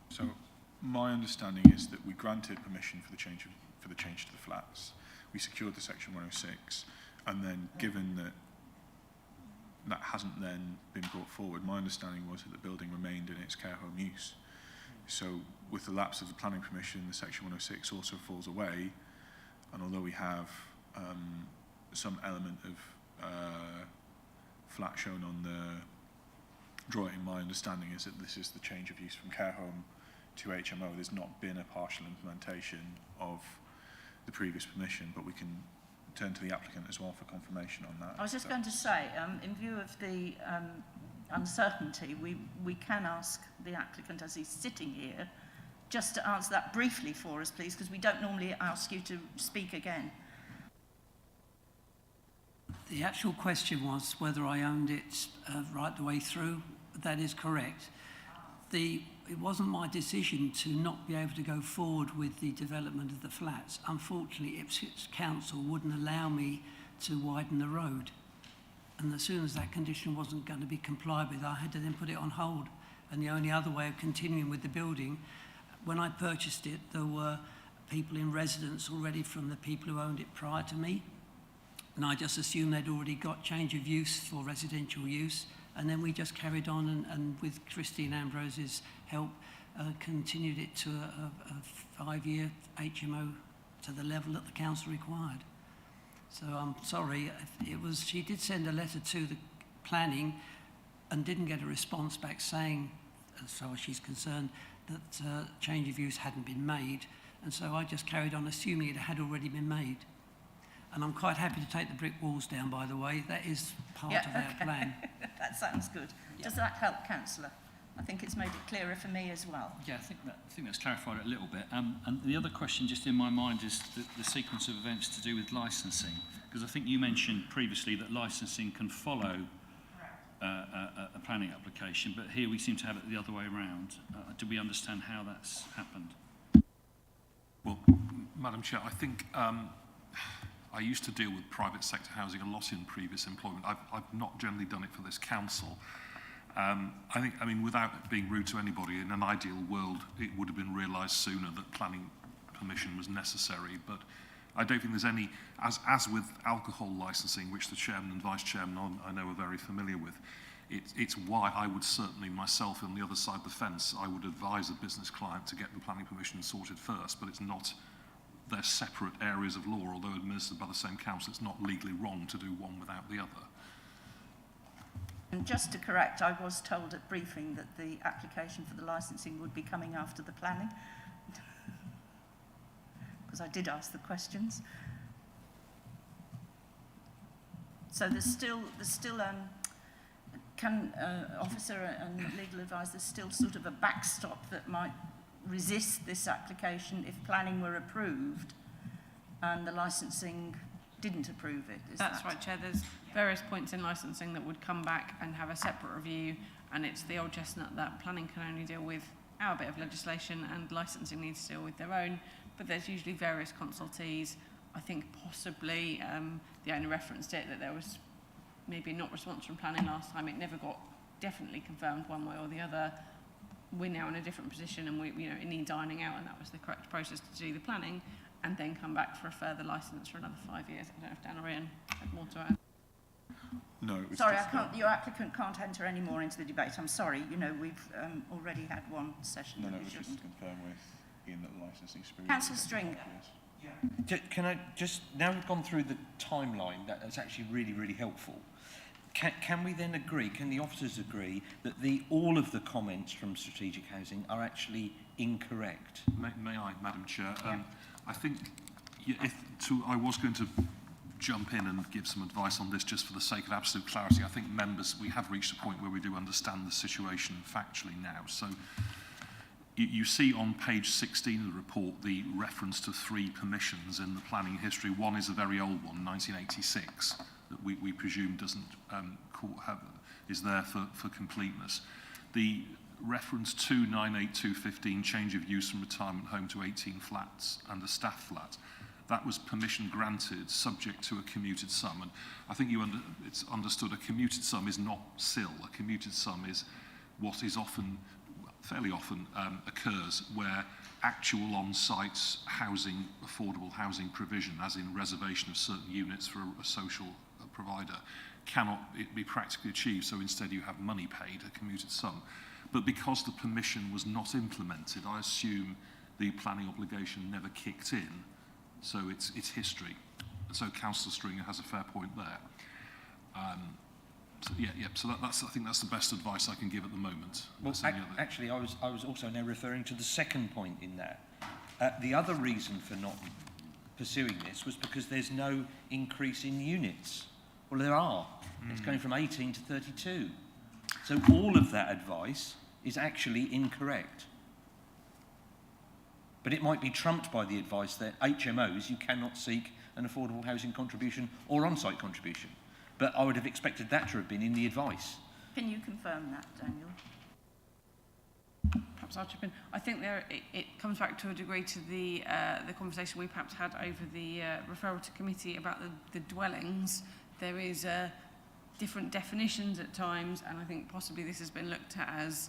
So my understanding is that we granted permission for the change to the flats. We secured the Section 106, and then given that that hasn't then been brought forward, my understanding was that the building remained in its care home use. So with the lapse of the planning permission, the Section 106 also falls away, and although we have some element of flat shown on the drawing, my understanding is that this is the change of use from care home to HMO. There's not been a partial implementation of the previous permission, but we can turn to the applicant as well for confirmation on that. I was just going to say, in view of the uncertainty, we can ask the applicant, as he's sitting here, just to answer that briefly for us, please, because we don't normally ask you to speak again. The actual question was whether I owned it right the way through. That is correct. It wasn't my decision to not be able to go forward with the development of the flats. Unfortunately, Ipswich Council wouldn't allow me to widen the road. And as soon as that condition wasn't going to be complied with, I had to then put it on hold. And the only other way of continuing with the building, when I purchased it, there were people in residence already from the people who owned it prior to me. And I just assumed they'd already got change of use for residential use. And then we just carried on and with Christine Ambrose's help, continued it to a 5-year HMO to the level that the council required. So I'm sorry, she did send a letter to the planning and didn't get a response back saying, as far as she's concerned, that change of use hadn't been made. And so I just carried on assuming it had already been made. And I'm quite happy to take the brick walls down, by the way. That is part of our plan. That sounds good. Yeah. Does that help, Councillor? I think it's made it clearer for me as well. Yeah, I think that's clarified it a little bit. And the other question just in my mind is the sequence of events to do with licensing, because I think you mentioned previously that licensing can follow a planning application, but here we seem to have it the other way around. Do we understand how that's happened? Well, Madam Chair, I think I used to deal with private sector housing a lot in previous employment. I've not generally done it for this council. I mean, without being rude to anybody, in an ideal world, it would have been realised sooner that planning permission was necessary. But I don't think there's any, as with alcohol licensing, which the chairman and vice chairman I know are very familiar with, it's why I would certainly, myself on the other side of the fence, I would advise a business client to get the planning permission sorted first, but it's not, they're separate areas of law, although administered by the same council. It's not legally wrong to do one without the other. And just to correct, I was told at briefing that the application for the licensing would be coming after the planning, because I did ask the questions. So there's still officer and legal advice, there's still sort of a backstop that might resist this application if planning were approved and the licensing didn't approve it. That's right, Chair. There's various points in licensing that would come back and have a separate review, and it's the old chestnut that planning can only deal with our bit of legislation and licensing needs to deal with their own, but there's usually various consultees. I think possibly the owner referenced it, that there was maybe not response from planning last time. It never got definitely confirmed one way or the other. We're now in a different position and it needs ironing out, and that was the correct process to do the planning and then come back for a further licence for another 5 years. I don't know if Dan or Ian had more to add. No. Sorry, your applicant can't enter any more into the debate. I'm sorry. We've already had one session. No, it was just to confirm with Ian that the licensing experience. Councillor Stringer. Can I just, now we've gone through the timeline, that's actually really, really helpful. Can we then agree, can the officers agree that all of the comments from strategic housing are actually incorrect? May I, Madam Chair? I think I was going to jump in and give some advice on this just for the sake of absolute clarity. I think members, we have reached a point where we do understand the situation factually now. So you see on page 16 of the report the reference to 3 permissions in the planning history. One is a very old one, 1986, that we presume doesn't is there for completeness. The reference 298215, change of use from retirement home to 18 flats and a staff flat, that was permission granted subject to a commuted sum. And I think it's understood a commuted sum is not CIL. A commuted sum is what is fairly often occurs where actual on-site housing, affordable housing provision, as in reservation of certain units for a social provider, cannot be practically achieved. So instead you have money paid, a commuted sum. But because the permission was not implemented, I assume the planning obligation never kicked in. So it's history. And so Councillor Stringer has a fair point there. So I think that's the best advice I can give at the moment. Well, actually, I was also now referring to the second point in that. The other reason for not pursuing this was because there's no increase in units. Well, there are. It's going from 18 to 32. So all of that advice is actually incorrect. But it might be trumped by the advice that HMOs, you cannot seek an affordable housing contribution or on-site contribution. But I would have expected that to have been in the advice. Can you confirm that, Daniel? Perhaps I'll chip in. I think it comes back to a degree to the conversation we perhaps had over the referral to committee about the dwellings. There is different definitions at times, and I think possibly this has been looked at as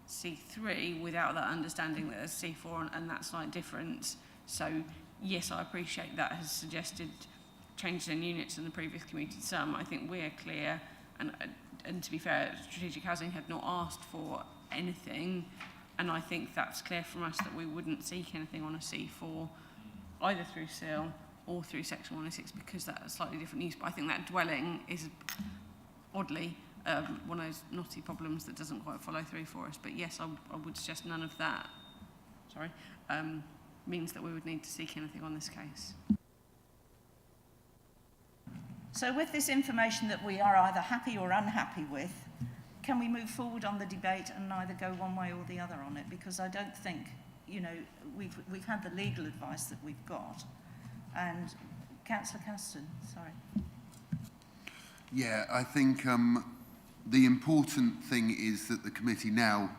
C3 without that understanding that there's C4 and that slight difference. So yes, I appreciate that has suggested changes in units in the previous commuted sum. I think we're clear, and to be fair, strategic housing had not asked for anything, and I think that's clear from us that we wouldn't seek anything on a C4 either through CIL or through section 106 because that's a slightly different use. But I think that dwelling is oddly one of those knotty problems that doesn't quite follow through for us. But yes, I would suggest none of that means that we would need to seek anything on this case. So with this information that we are either happy or unhappy with, can we move forward on the debate and either go one way or the other on it? Because I don't think, we've had the legal advice that we've got. And Councillor Caston, sorry. Yeah, I think the important thing is that the committee now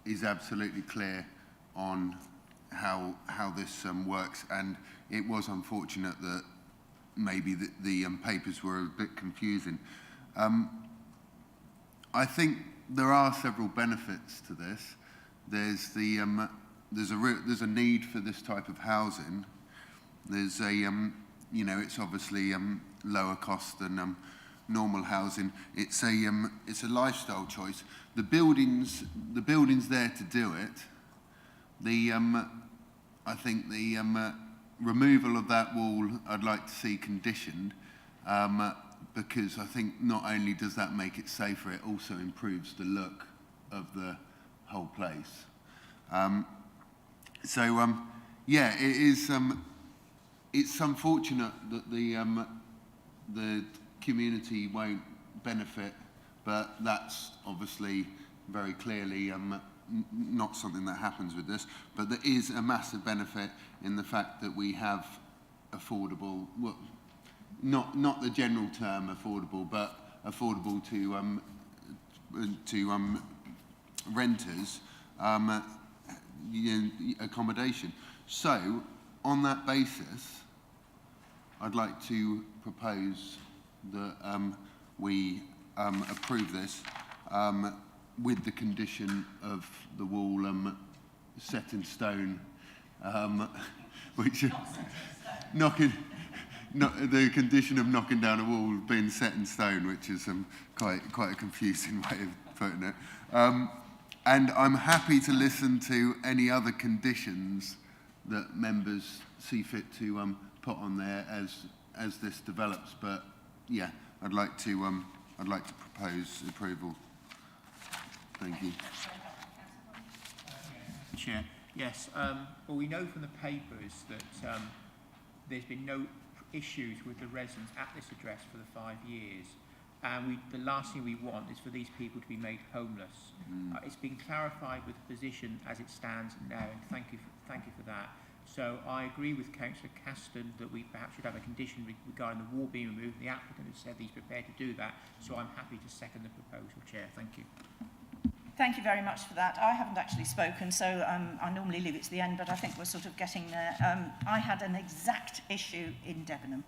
is absolutely clear on how this works, and it was unfortunate that maybe the papers were a bit confusing. I think there are several benefits to this. There's a need for this type of housing. There's it's obviously lower cost than normal housing. It's a lifestyle choice. The building's there to do it. I think the removal of that wall I'd like to see conditioned. because I think not only does that make it safer, it also improves the look of the whole place. Yeah, it is. It's unfortunate that the community won't benefit, but that's obviously very clearly not something that happens with this. But there is a massive benefit in the fact that we have affordable, well, not the general term affordable, but affordable to renters accommodation. So, on that basis, I'd like to propose that we approve this with the condition of the wall set in stone, which the condition of knocking down a wall being set in stone, which is quite a confusing way of putting it. And I'm happy to listen to any other conditions that members see fit to put on there as this develops. But yeah, I'd like to propose approval. Thank you. Chair. Yes. Well, we know from the papers that there's been no issues with the residents at this address for the 5 years. And the last thing we want is for these people to be made homeless. It's been clarified with the position as it stands now, and thank you for that. So I agree with Councillor Caston that we perhaps should have a condition regarding the wall being removed. The applicant has said he's prepared to do that, so I'm happy to second the proposal, Chair. Thank you. Thank you very much for that. I haven't actually spoken, so I normally leave it to the end, but I think we're sort of getting there. I had an exact issue in Debenham,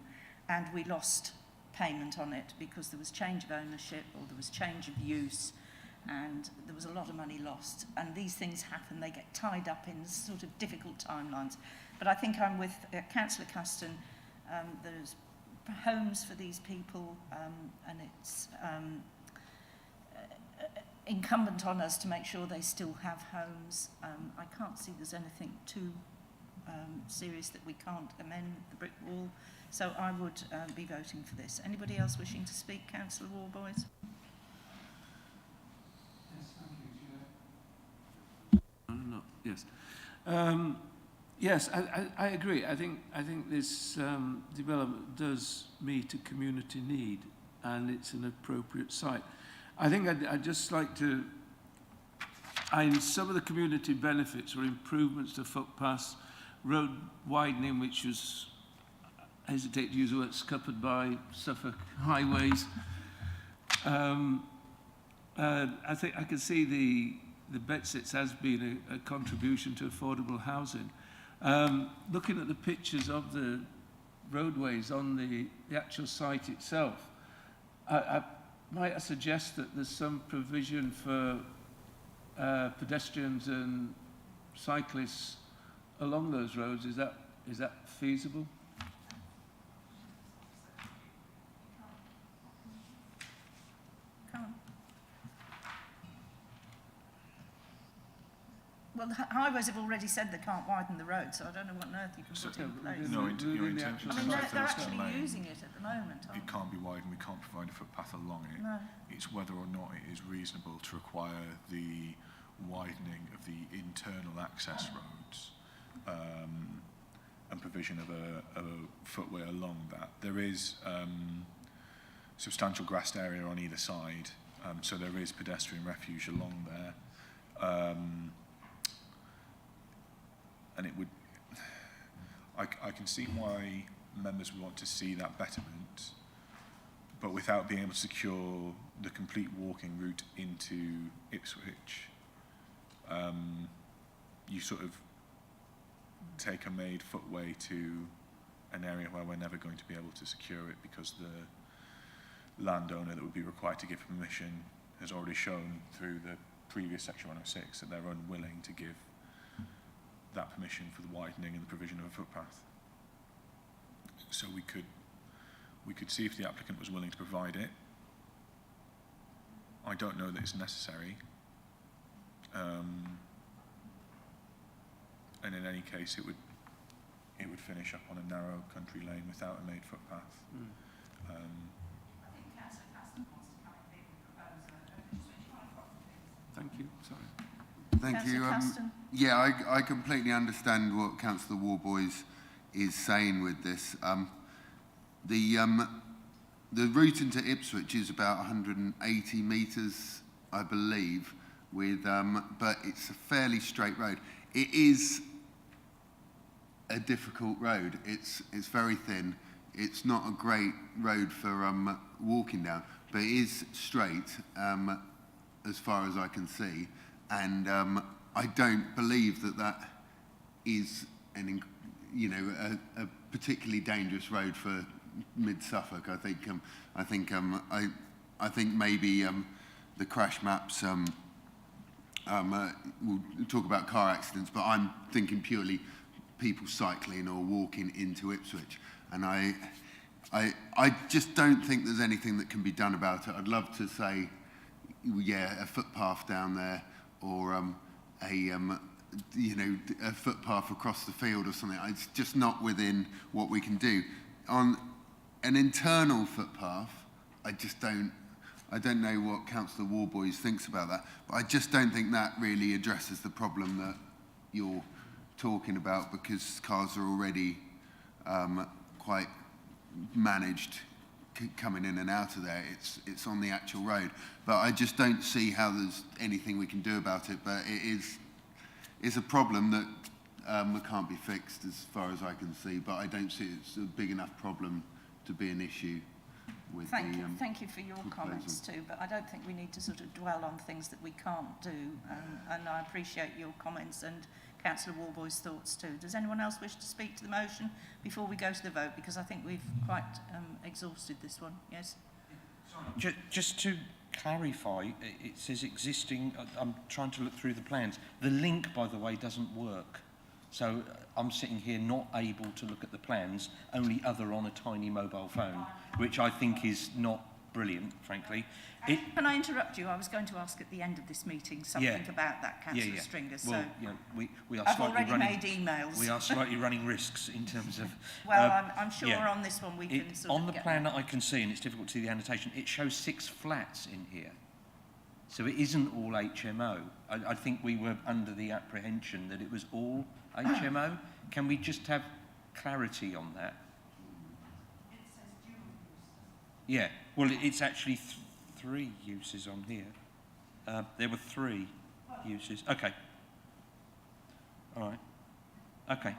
and we lost payment on it because there was change of ownership or there was change of use, and there was a lot of money lost. And these things happen, they get tied up in sort of difficult timelines. But I think I'm with Councillor Caston. There's homes for these people, and it's incumbent on us to make sure they still have homes. I can't see there's anything too serious that we can't amend the brick wall. So I would be voting for this. Anybody else wishing to speak? Councillor Warboys? Yes. Yes, I agree. I think this development does meet a community need, and it's an appropriate site. I think I'd just like to, and some of the community benefits were improvements to footpaths, road widening, which was, I hesitate to use the word, scuppered by Suffolk highways. I think I can see the Betsits has been a contribution to affordable housing. Looking at the pictures of the roadways on the actual site itself, might I suggest that there's some provision for pedestrians and cyclists along those roads? Is that feasible? Well, the highways have already said they can't widen the road, so I don't know what on earth you can put in place. No, in terms of they're actually using it at the moment, aren't it can't be widened, we can't provide a footpath along it. No. It's whether or not it is reasonable to require the widening of the internal access roads and provision of a footway along that. There is substantial grassed area on either side, so there is pedestrian refuge along there. And it would, I can see why members would want to see that betterment, but without being able to secure the complete walking route into Ipswich, you sort of take a made footway to an area where we're never going to be able to secure it because the landowner that would be required to give permission has already shown through the previous section 106 that they're unwilling to give that permission for the widening and the provision of a footpath. So we could see if the applicant was willing to provide it. I don't know that it's necessary. And in any case, it would finish up on a narrow country lane without a made footpath. Thank you. Councillor Caston? Yeah, I completely understand what Councillor Warboys is saying with this. The route into Ipswich is about 180 metres, I believe, with but it's a fairly straight road. It is a difficult road. It's very thin. It's not a great road for walking down, but it is straight as far as I can see, and I don't believe that is a particularly dangerous road for mid Suffolk. I think maybe the crash maps we'll talk about car accidents, but I'm thinking purely people cycling or walking into Ipswich, and I just don't think there's anything that can be done about it. I'd love to say, yeah, a footpath down there, or a footpath across the field or something. It's just not within what we can do. On an internal footpath, I don't know what Councillor Warboys thinks about that, but I just don't think that really addresses the problem that you're talking about, because cars are already quite managed coming in and out of there. It's on the actual road, but I just don't see how there's anything we can do about it. But it's a problem that can't be fixed as far as I can see, but I don't see it's a big enough problem to be an issue with Thank you for your comments too, but I don't think we need to sort of dwell on things that we can't do, and I appreciate your comments and Councillor Warboys' thoughts too. Does anyone else wish to speak to the motion before we go to the vote? Because I think we've quite exhausted this one. Yes? Just to clarify, it says existing, I'm trying to look through the plans. The link, by the way, doesn't work. So I'm sitting here not able to look at the plans, only other on a tiny mobile phone, which I think is not brilliant, frankly. Can I interrupt you? I was going to ask at the end of this meeting something about that, Councillor Stringer. So well, we are I've slightly already running, made emails. We are slightly running risks in terms of... Well, I'm sure on this one we can sort on of the get plan that I can see, and it's difficult to see the annotation, it shows 6 flats in here. So it isn't all HMO. I think we were under the apprehension that it was all HMO. Can we just have clarity on that? It says dual use. Yeah, well, it's actually 3 uses on here. There were 3 uses. Okay. All right. Okay.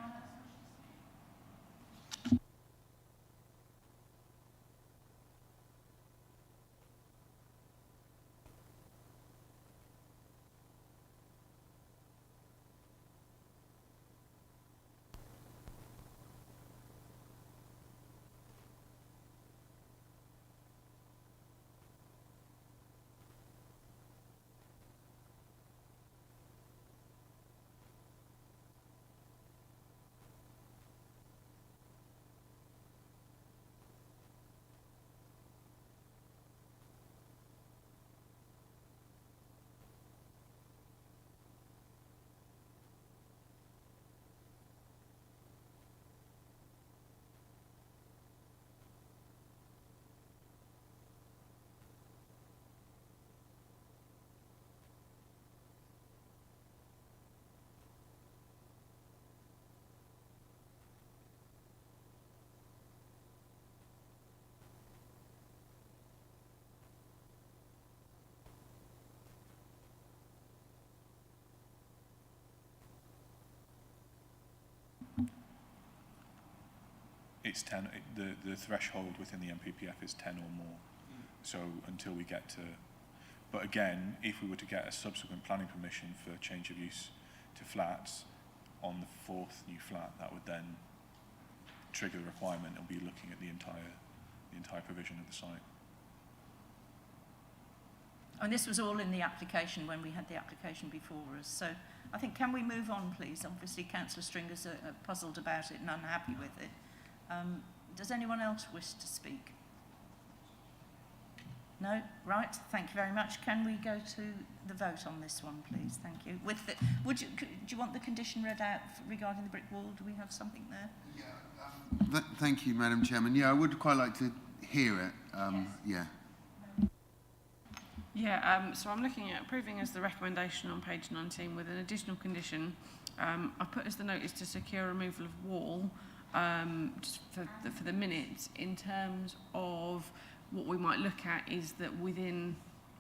It's 10. The threshold within the MPPF is 10 or more. So until we get to, but again, if we were to get a subsequent planning permission for change of use to flats on the 4th new flat, that would then trigger the requirement and be looking at the entire provision of the site. And this was all in the application when we had the application before us. So I think, can we move on, please? Obviously, Councillor Stringer's puzzled about it and unhappy with it. Does anyone else wish to speak? No? Right, thank you very much. Can we go to the vote on this one, please? Thank you. Do you want the condition read out regarding the brick wall? Do we have something there? Yeah. Thank you, Madam Chairman. Yeah, I would quite like to hear it. Yes. Yeah. So I'm looking at approving as the recommendation on page 19 with an additional condition. I put as the notice to secure removal of wall, just for the minutes. In terms of what we might look at is that within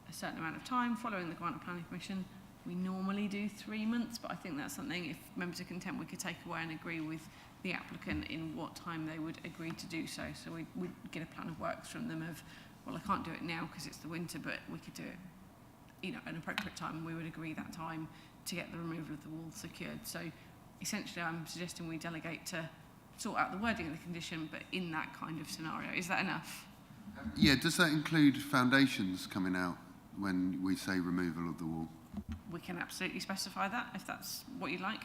a certain amount of time following the grant of planning permission, we normally do 3 months, but I think that's something, if members are content, we could take away and agree with the applicant in what time they would agree to do so. So we'd get a plan of works from them of, well, I can't do it now because it's the winter, but we could do it, you know, at an appropriate time, and we would agree that time to get the removal of the wall secured. So essentially I'm suggesting we delegate to sort out the wording of the condition, but in that kind of scenario. Is that enough? Yeah, does that include foundations coming out when we say removal of the wall? We can absolutely specify that if that's what you'd like.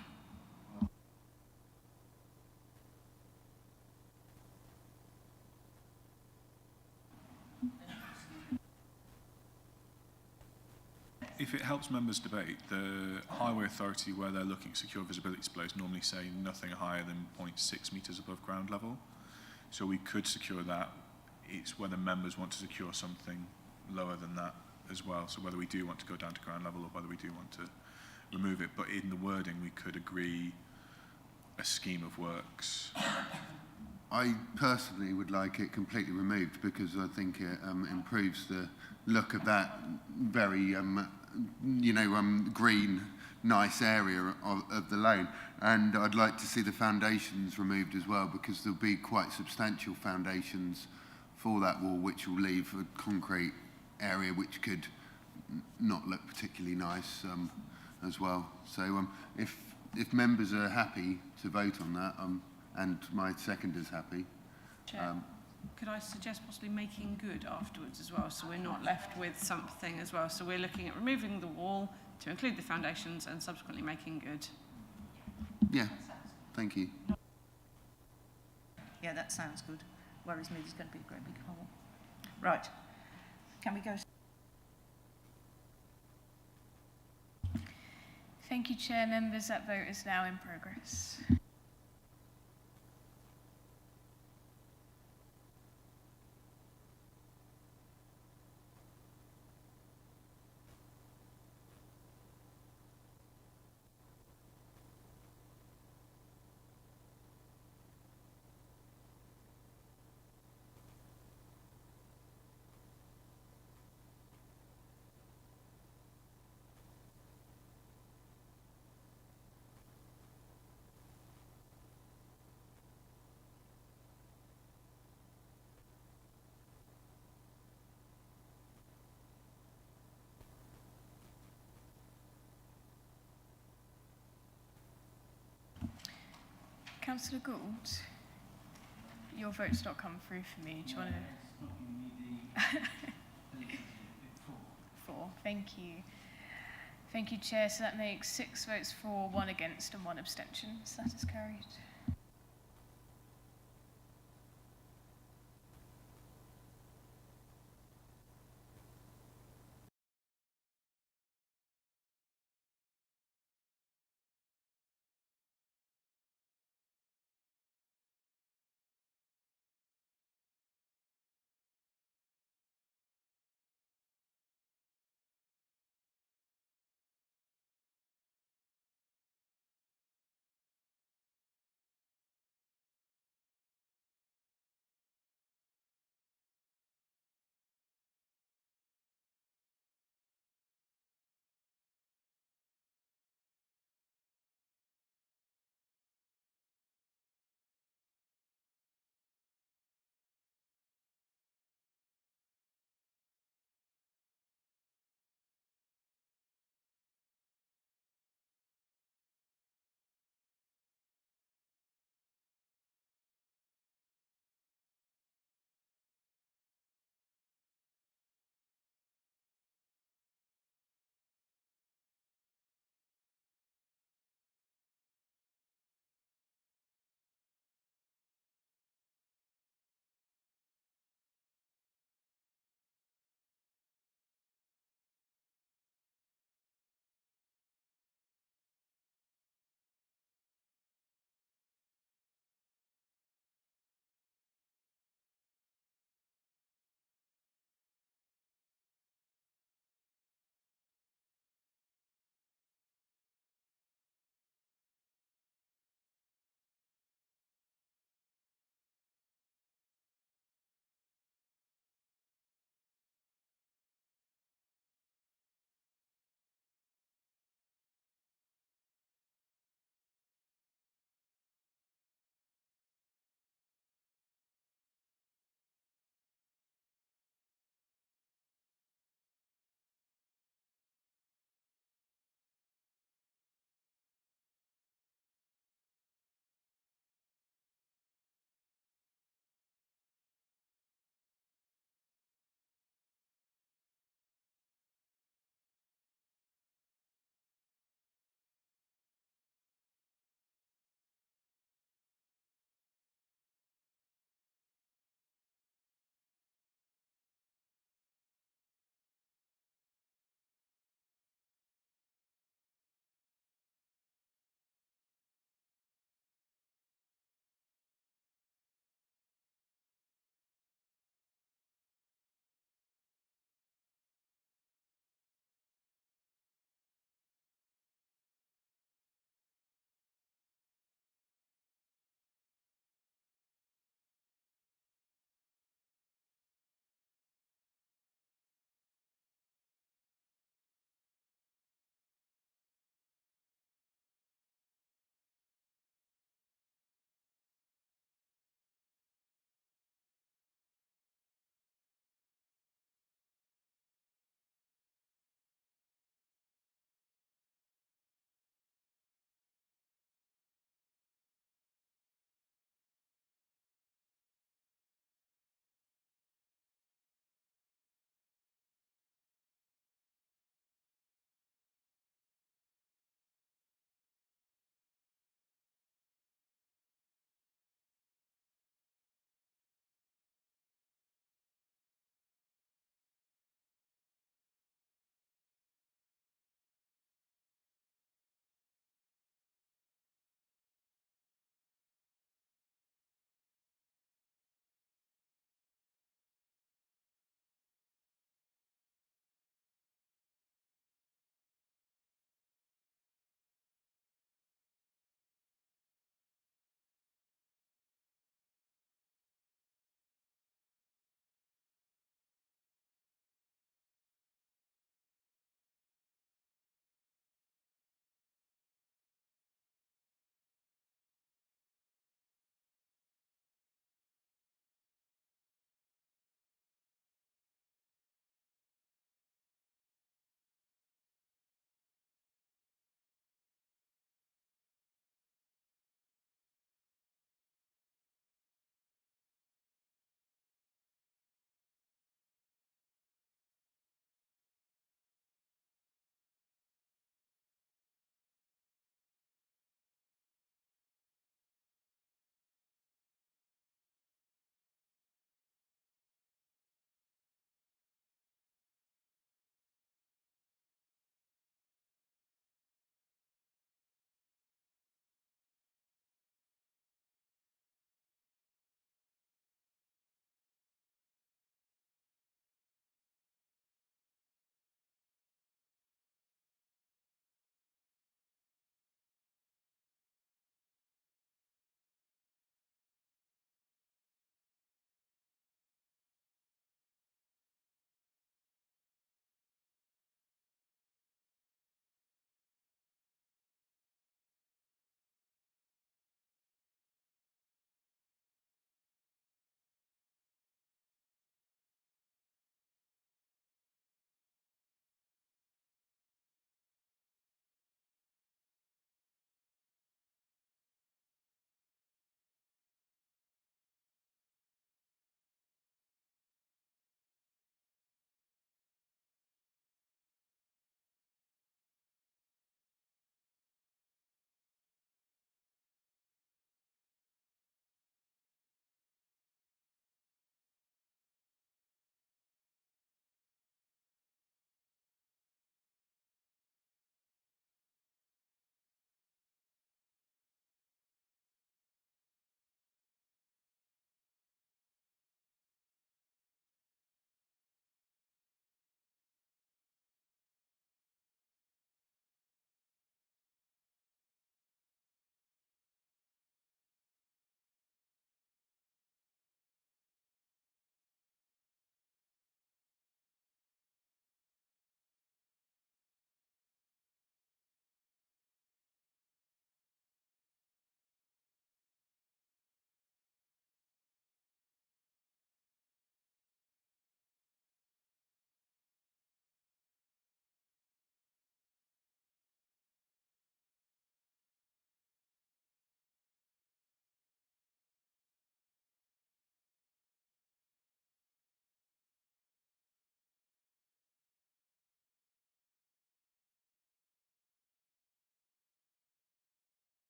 If it helps members debate, the Highway Authority, where they're looking at secure visibility displays, normally say nothing higher than 0.6 metres above ground level. So we could secure that. It's whether members want to secure something lower than that as well. So whether we do want to go down to ground level or whether we do want to remove it. But in the wording, we could agree a scheme of works. I personally would like it completely removed because I think it improves the look of that very, green, nice area of the lane. And I'd like to see the foundations removed as well because there'll be quite substantial foundations for that wall, which will leave a concrete area which could not look particularly nice as well. So if members are happy to vote on that, and my seconder's happy. Chair, could I suggest possibly making good afterwards as well, so we're not left with something as well? So we're looking at removing the wall to include the foundations and subsequently making good. Yeah, thank you. Yeah, that sounds good. Worries me there's going to be a great big hole. Right. Can we go? Thank you, Chair. Members, that vote is now in progress. Councillor Gould, your vote's not come through for me. Do you want to? 4. Thank you. Thank you, Chair. So that makes 6 votes for, 1 against and 1 abstention. So that is carried.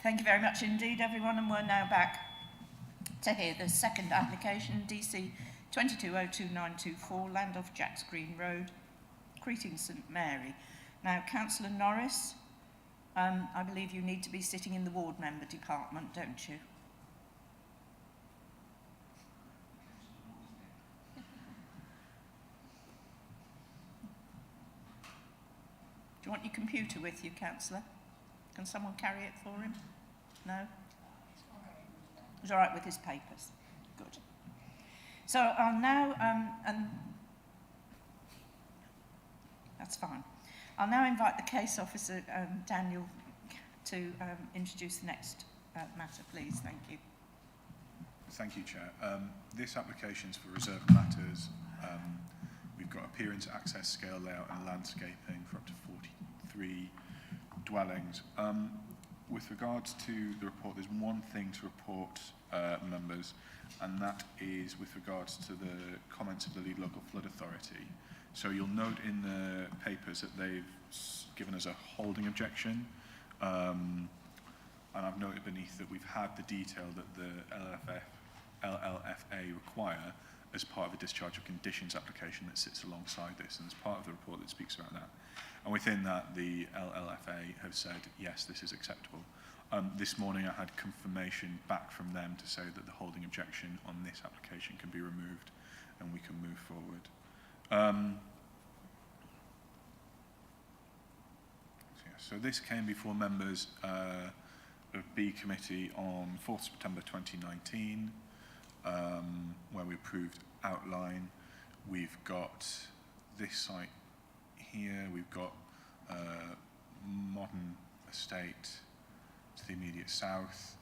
Thank you very much indeed, everyone, and we're now back to hear the second application, DC 2202-924, land off Jacks Green Road, Creeting St Mary. Now, Councillor Norris, I believe you need to be sitting in the ward member department, don't you? Do you want your computer with you, Councillor? Can someone carry it for him? No? He's all right with his papers. Good. So I'll now, that's fine. I'll now invite the case officer, Daniel, to introduce the next matter, please. Thank you. Thank you, Chair. This application is for reserved matters. We've got appearance, access, scale, layout and landscaping for up to 43 dwellings. With regards to the report, there's one thing to report, members, and that is with regards to the comments of the Lead Local Flood Authority. So you'll note in the papers that they've given us a holding objection, and I've noted beneath that we've had the detail that the LLFA require as part of a discharge of conditions application that sits alongside this, and there's part of the report that speaks about that. And within that, the LLFA have said, yes, this is acceptable. This morning I had confirmation back from them to say that the holding objection on this application can be removed and we can move forward. So this came before members of B Committee on 4th September 2019, where we approved outline. We've got this site here, we've got modern estate to the immediate south,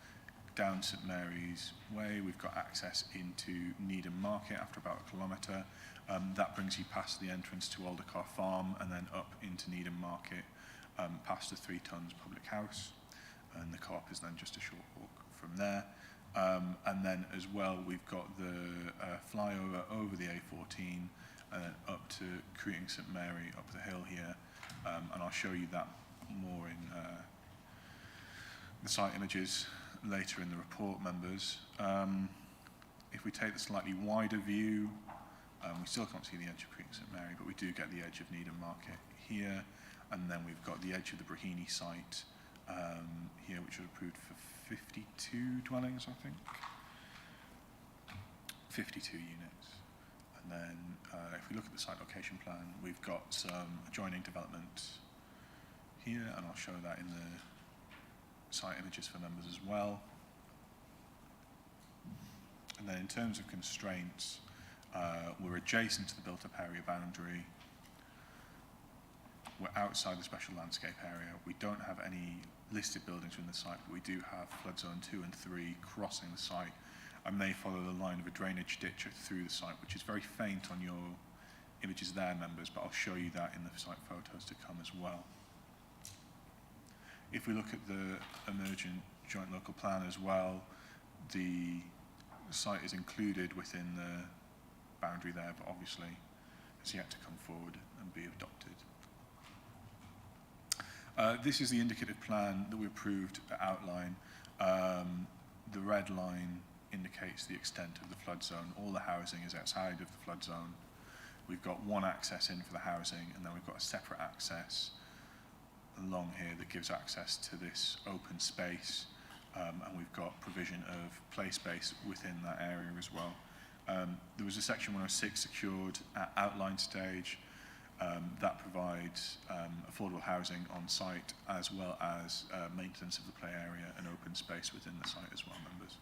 down St Mary's Way. We've got access into Needham Market after about a kilometre. That brings you past the entrance to Aldercar Farm and then up into Needham Market, past the 3 Tons public house, and the co-op is then just a short walk from there. And then as well, we've got the flyover over the A14 and then up to Creeting St Mary up the hill here, and I'll show you that more in the site images later in the report, members. If we take the slightly wider view, we still can't see the edge of Creeting St Mary, but we do get the edge of Needham Market here, and then we've got the edge of the Brahini site here, which was approved for 52 dwellings, I think. 52 units. And then if we look at the site location plan, we've got some adjoining development here, and I'll show that in the site images for members as well. And then in terms of constraints, we're adjacent to the built-up area boundary. We're outside the special landscape area. We don't have any listed buildings within the site, but we do have flood zone 2 and 3 crossing the site, and they follow the line of a drainage ditch through the site, which is very faint on your images there, members, but I'll show you that in the site photos to come as well. If we look at the emergent joint local plan as well, the site is included within the boundary there, but obviously has yet to come forward and be adopted. This is the indicative plan that we approved at outline. The red line indicates the extent of the flood zone. All the housing is outside of the flood zone. We've got one access in for the housing, and then we've got a separate access along here that gives access to this open space, and we've got provision of play space within that area as well. There was a section 106 secured at outline stage that provides affordable housing on site, as well as maintenance of the play area and open space within the site as well, members.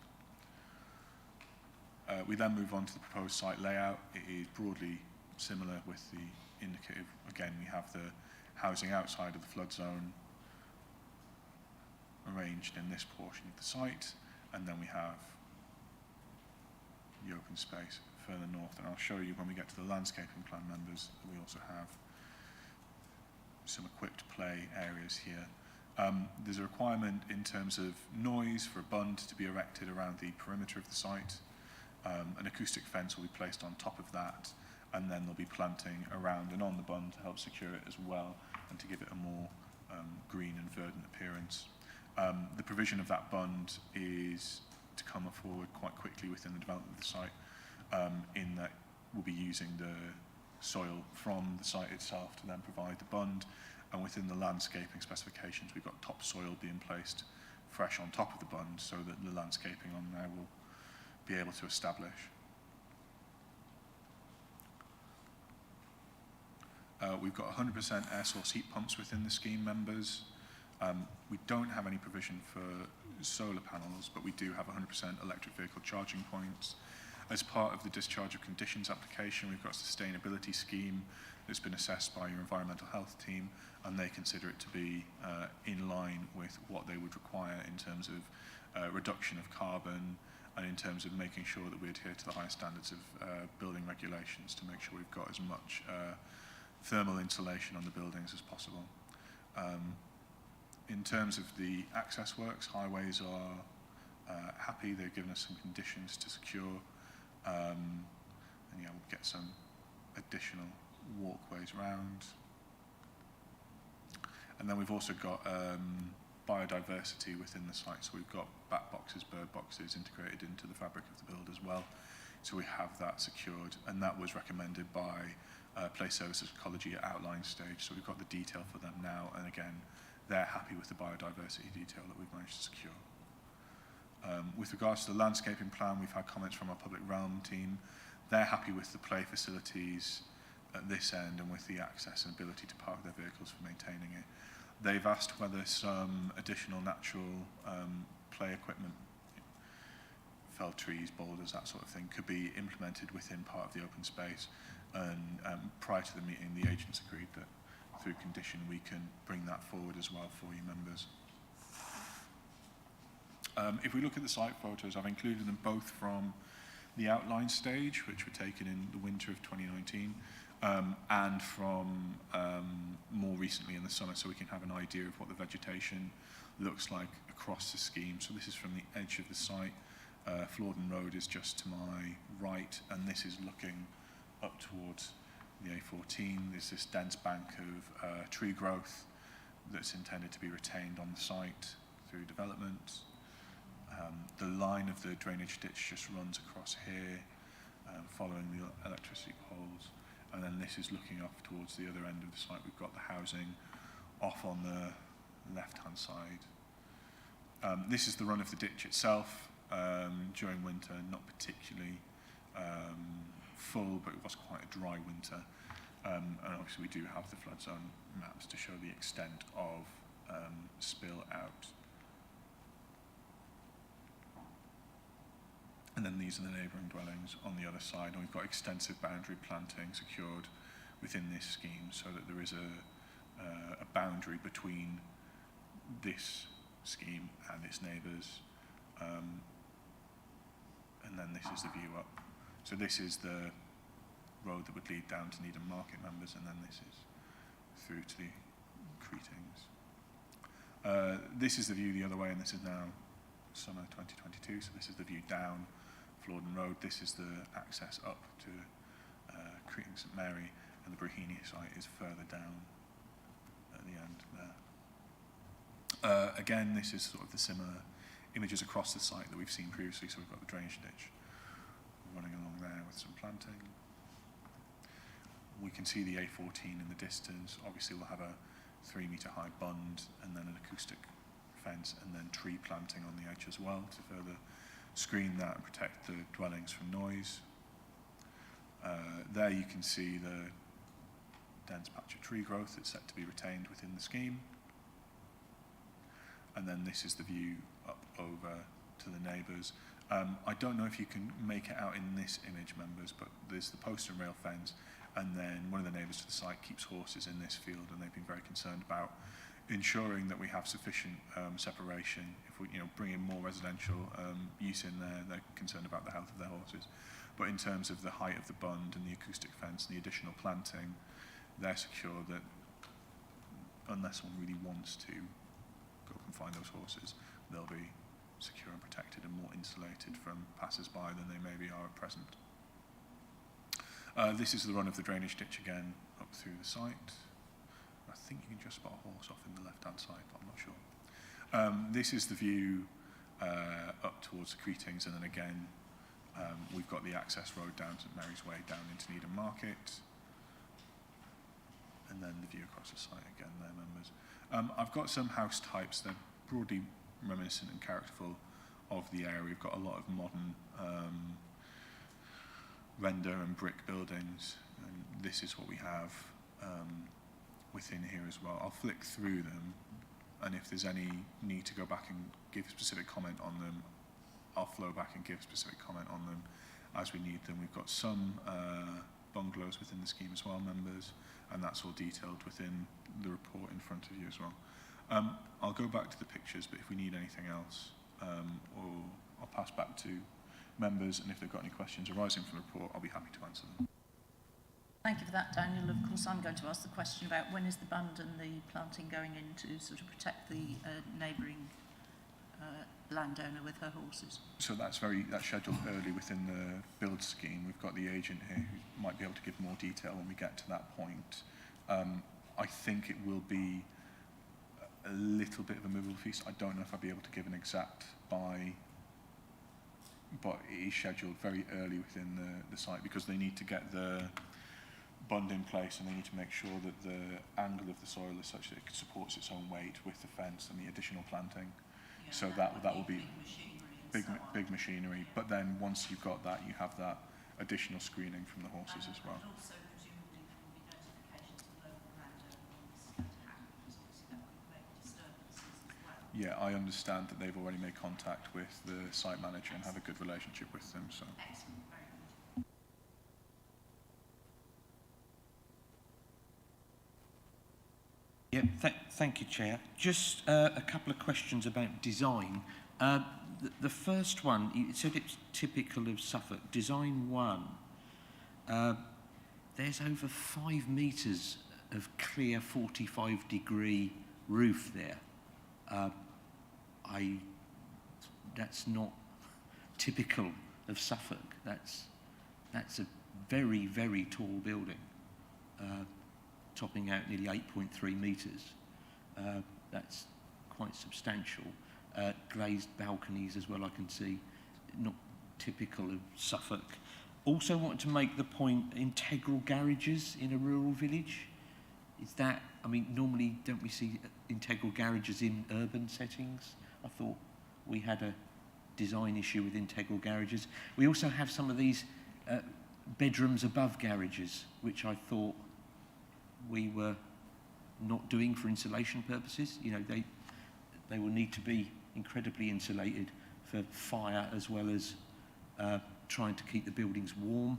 We then move on to the proposed site layout. It is broadly similar with the indicative. Again, we have the housing outside of the flood zone arranged in this portion of the site, and then we have the open space further north, and I'll show you when we get to the landscaping plan, members, that we also have some equipped play areas here. There's a requirement in terms of noise for a bund to be erected around the perimeter of the site. An acoustic fence will be placed on top of that, and then there'll be planting around and on the bund to help secure it as well and to give it a more green and verdant appearance. The provision of that bund is to come forward quite quickly within the development of the site, in that we'll be using the soil from the site itself to then provide the bund, and within the landscaping specifications we've got topsoil being placed fresh on top of the bund so that the landscaping on there will be able to establish. We've got 100% air source heat pumps within the scheme members. We don't have any provision for solar panels, but we do have 100% electric vehicle charging points. As part of the discharge of conditions application, we've got a sustainability scheme that's been assessed by your environmental health team, and they consider it to be in line with what they would require in terms of reduction of carbon, and in terms of making sure that we adhere to the highest standards of building regulations to make sure we've got as much thermal insulation on the buildings as possible. In terms of the access works, highways are happy. They've given us some conditions to secure, and yeah, we'll get some additional walkways around. And then we've also got biodiversity within the site, so we've got bat boxes, bird boxes integrated into the fabric of the build as well. So we have that secured, and that was recommended by Place Services Ecology at outline stage, so we've got the detail for them now, and again, they're happy with the biodiversity detail that we've managed to secure. With regards to the landscaping plan, we've had comments from our public realm team. They're happy with the play facilities at this end and with the access and ability to park their vehicles for maintaining it. They've asked whether some additional natural play equipment, felled trees, boulders, that sort of thing, could be implemented within part of the open space. And prior to the meeting, the agents agreed that through condition we can bring that forward as well for you members. If we look at the site photos, I've included them both from the outline stage, which were taken in the winter of 2019, and from more recently in the summer, so we can have an idea of what the vegetation looks like across the scheme. So this is from the edge of the site. Florden Road is just to my right, and this is looking up towards the A14. There's this dense bank of tree growth that's intended to be retained on the site through development. The line of the drainage ditch just runs across here, following the electricity poles, and then this is looking off towards the other end of the site. We've got the housing off on the left-hand side. This is the run of the ditch itself. During winter, not particularly full, but it was quite a dry winter. And obviously we do have the flood zone maps to show the extent of spill out. And then these are the neighbouring dwellings on the other side, and we've got extensive boundary planting secured within this scheme so that there is a boundary between this scheme and its neighbours. And then this is the view up. So this is the road that would lead down to Needham Market members, and then this is through to the Creetings. This is the view the other way, and this is now summer 2022, so this is the view down Florden Road. This is the access up to Creeting St Mary, and the Brahini site is further down at the end there. Again, this is sort of the similar images across the site that we've seen previously. So we've got the drainage ditch running along there with some planting. We can see the A14 in the distance. Obviously we'll have a 3-metre high bund and then an acoustic fence and then tree planting on the edge as well to further screen that and protect the dwellings from noise. There you can see the dense patch of tree growth that's set to be retained within the scheme. And then this is the view up over to the neighbours. I don't know if you can make it out in this image, members, but there's the post and rail fence, and then one of the neighbours to the site keeps horses in this field, and they've been very concerned about ensuring that we have sufficient separation. If we bring in more residential use in there, they're concerned about the health of their horses. But in terms of the height of the bund and the acoustic fence and the additional planting, they're secure that unless someone really wants to go and find those horses, they'll be secure and protected and more insulated from passers-by than they maybe are at present. This is the run of the drainage ditch again up through the site. I think you can just spot a horse off in the left-hand side, but I'm not sure. This is the view up towards the Creetings, and then again we've got the access road down St Mary's Way down into Needham Market, and then the view across the site again there, members. I've got some house types. They're broadly reminiscent and characterful of the area. We've got a lot of modern render and brick buildings, and this is what we have within here as well. I'll flick through them, and if there's any need to go back and give specific comment on them, I'll flow back and give specific comment on them as we need them. We've got some bungalows within the scheme as well, members, and that's all detailed within the report in front of you as well. I'll go back to the pictures, but if we need anything else, or I'll pass back to members, and if they've got any questions arising from the report, I'll be happy to answer them. Thank you for that, Daniel. Of course, I'm going to ask the question about when is the bund and the planting going in to sort of protect the neighbouring landowner with her horses. So that's scheduled early within the build scheme. We've got the agent here who might be able to give more detail when we get to that point. I think it will be a little bit of a movable feast. I don't know if I'll be able to give an exact buy, but it is scheduled very early within the site because they need to get the bund in place, and they need to make sure that the angle of the soil is such that it supports its own weight with the fence and the additional planting. Yeah, so that will be big machinery. But then once you've got that, you have that additional screening from the horses as well. And also presumably there will be notifications to the local landowner when this is going to happen, because obviously that would make disturbances as well. Yeah, I understand that they've already made contact with the site manager and have a good relationship with them. So. Excellent. Very good. Yeah, thank you, Chair. Just a couple of questions about design. The first one, you said it's typical of Suffolk. Design 1, there's over 5 metres of clear 45-degree roof there. That's not typical of Suffolk. That's a very, very tall building. Topping out nearly 8.3 metres. That's quite substantial. Glazed balconies as well, I can see, not typical of Suffolk. Also wanted to make the point, integral garages in a rural village. Is that, I mean, normally don't we see integral garages in urban settings? I thought we had a design issue with integral garages. We also have some of these bedrooms above garages, which I thought we were not doing for insulation purposes. You know, they will need to be incredibly insulated for fire as well as trying to keep the buildings warm.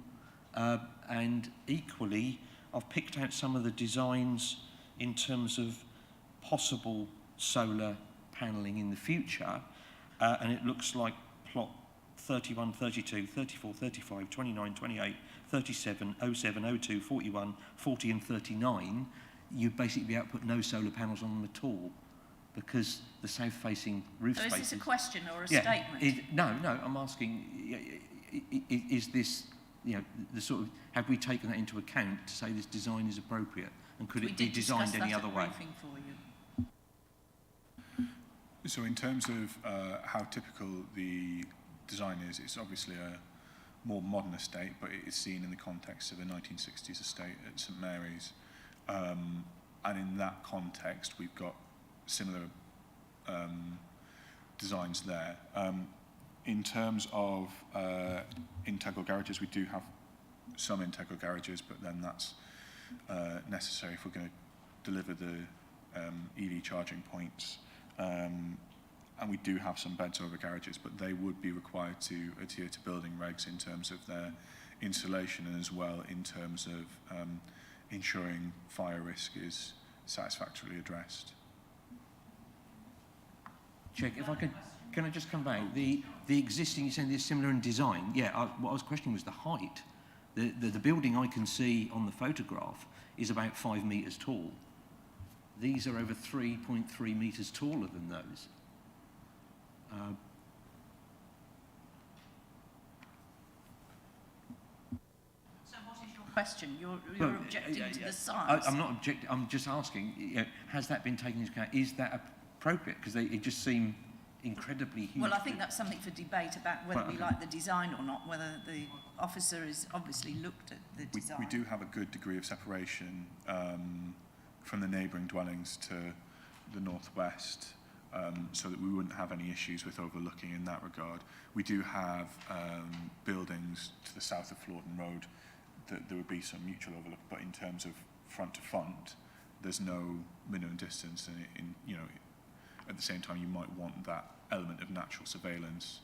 And equally, I've picked out some of the designs in terms of possible solar panelling in the future, and it looks like plot 31, 32, 34, 35, 29, 28, 37, 07, 02, 41, 40 and 39, you'd basically be able to put no solar panels on them at all because the south-facing roof spaces... So is this a question or a statement? No, I'm asking, is this, you know, the sort of, have we taken that into account to say this design is appropriate, and could it be designed any other way? For you. So in terms of how typical the design is, it's obviously a more modern estate, but it is seen in the context of a 1960s estate at St Mary's. And in that context, we've got similar designs there. In terms of integral garages, we do have some integral garages, but then that's necessary if we're going to deliver the EV charging points. And we do have some beds over garages, but they would be required to adhere to building regs in terms of their insulation and as well in terms of ensuring fire risk is satisfactorily addressed. Check, if I could, can I just come back? The existing, you're saying they're similar in design. Yeah, what I was questioning was the height. The building I can see on the photograph is about 5 metres tall. These are over 3.3 metres taller than those. So what is your question? You're objecting to the size? I'm not objecting, I'm just asking, you know, has that been taken into account? Is that a appropriate? Because they just seem incredibly huge. Well, I think that's something for debate about whether we like the design or not, whether the officer has obviously looked at the design. We do have a good degree of separation from the neighbouring dwellings to the northwest, so that we wouldn't have any issues with overlooking in that regard. We do have buildings to the south of Florton Road that there would be some mutual overlook, but in terms of front to front, there's no minimum distance, and at the same time you might want that element of natural surveillance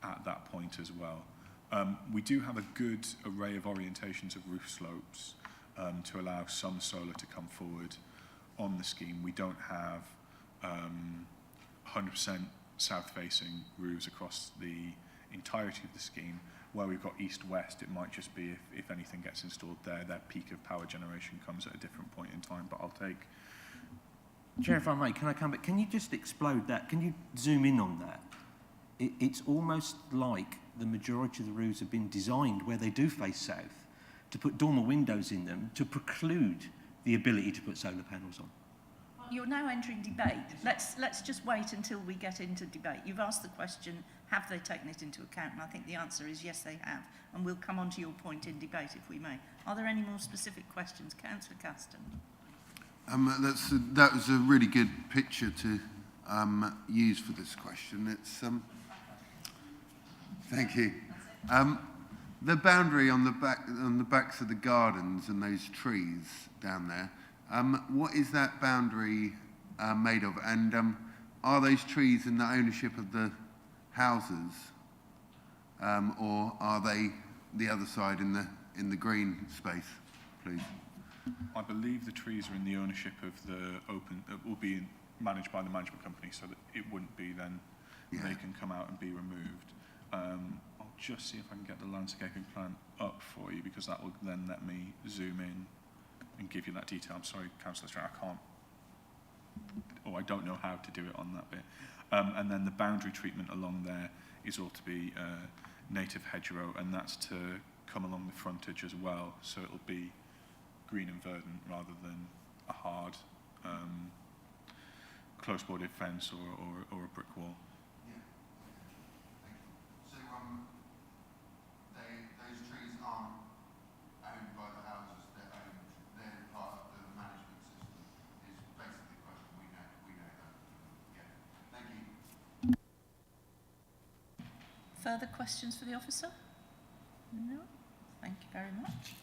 at that point as well. We do have a good array of orientations of roof slopes to allow some solar to come forward on the scheme. We don't have 100% south-facing roofs across the entirety of the scheme. Where we've got east-west, it might just be if anything gets installed there, their peak of power generation comes at a different point in time, but I'll take... Chair, if I may, can I come back? Can you just explode that? Can you zoom in on that? It's almost like the majority of the roofs have been designed where they do face south to put dormer windows in them to preclude the ability to put solar panels on. You're now entering debate. Let's just wait until we get into debate. You've asked the question, have they taken it into account? And I think the answer is yes, they have. And we'll come on to your point in debate if we may. Are there any more specific questions? Councillor Caston. That was a really good picture to use for this question. It's thank you. The boundary on the backs of the gardens and those trees down there. What is that boundary made of? And are those trees in the ownership of the houses, or are they the other side in the green space, please? I believe the trees are in the ownership of the open. It will be managed by the management company, so that it wouldn't be then they can come out and be removed. I'll just see if I can get the landscaping plan up for you, because that will then let me zoom in and give you that detail. I'm sorry, Councillor Strang, I can't, or I don't know how to do it on that bit. And then the boundary treatment along there is all to be native hedgerow, and that's to come along the frontage as well, so it'll be green and verdant rather than a hard close-boarded fence or a brick wall. Yeah. So those trees aren't owned by the houses, they're part of the management system, is basically the question. We know that. Yeah. Thank you. Further questions for the officer? No? Thank you very much.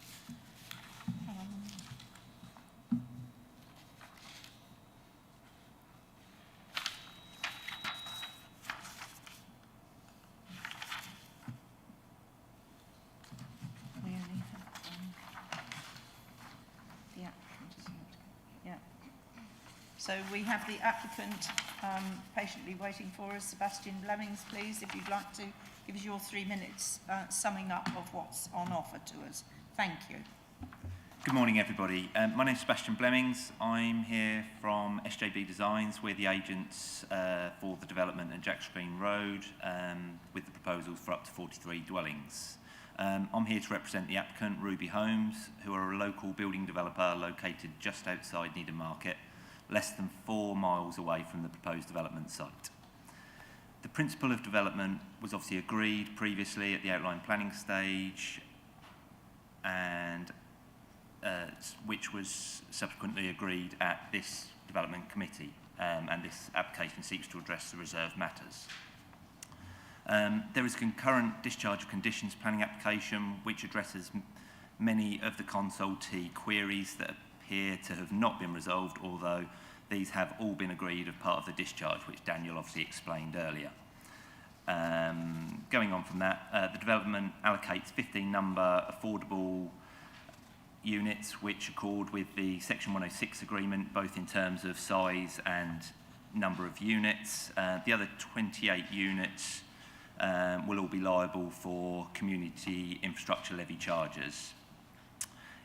We only have the applicant, isn't it? Yeah. So we have the applicant patiently waiting for us. Sebastian Blemmings, please, if you'd like to give us your 3 minutes summing up of what's on offer to us. Thank you. Good morning, everybody. My name is Sebastian Blemmings. I'm here from SJB Designs. We're the agents for the development at Jack Screen Road with the proposals for up to 43 dwellings. I'm here to represent the applicant, Ruby Homes, who are a local building developer located just outside Needham Market, less than 4 miles away from the proposed development site. The principle of development was obviously agreed previously at the outline planning stage, and which was subsequently agreed at this development committee, and this application seeks to address the reserved matters. There is a concurrent discharge of conditions planning application which addresses many of the consultee queries that appear to have not been resolved, although these have all been agreed as part of the discharge, which Daniel obviously explained earlier. Going on from that, the development allocates 15 number affordable units which accord with the Section 106 agreement, both in terms of size and number of units. The other 28 units will all be liable for community infrastructure levy charges.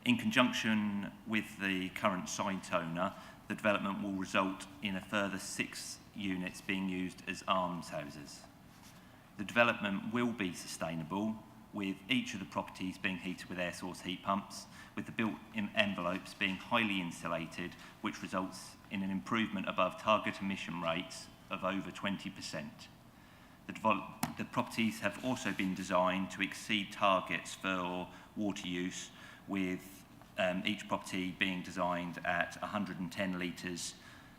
In conjunction with the current site owner, the development will result in a further 6 units being used as almshouses. The development will be sustainable, with each of the properties being heated with air source heat pumps, with the built-in envelopes being highly insulated, which results in an improvement above target emission rates of over 20%. The properties have also been designed to exceed targets for water use, with each property being designed at 110 litres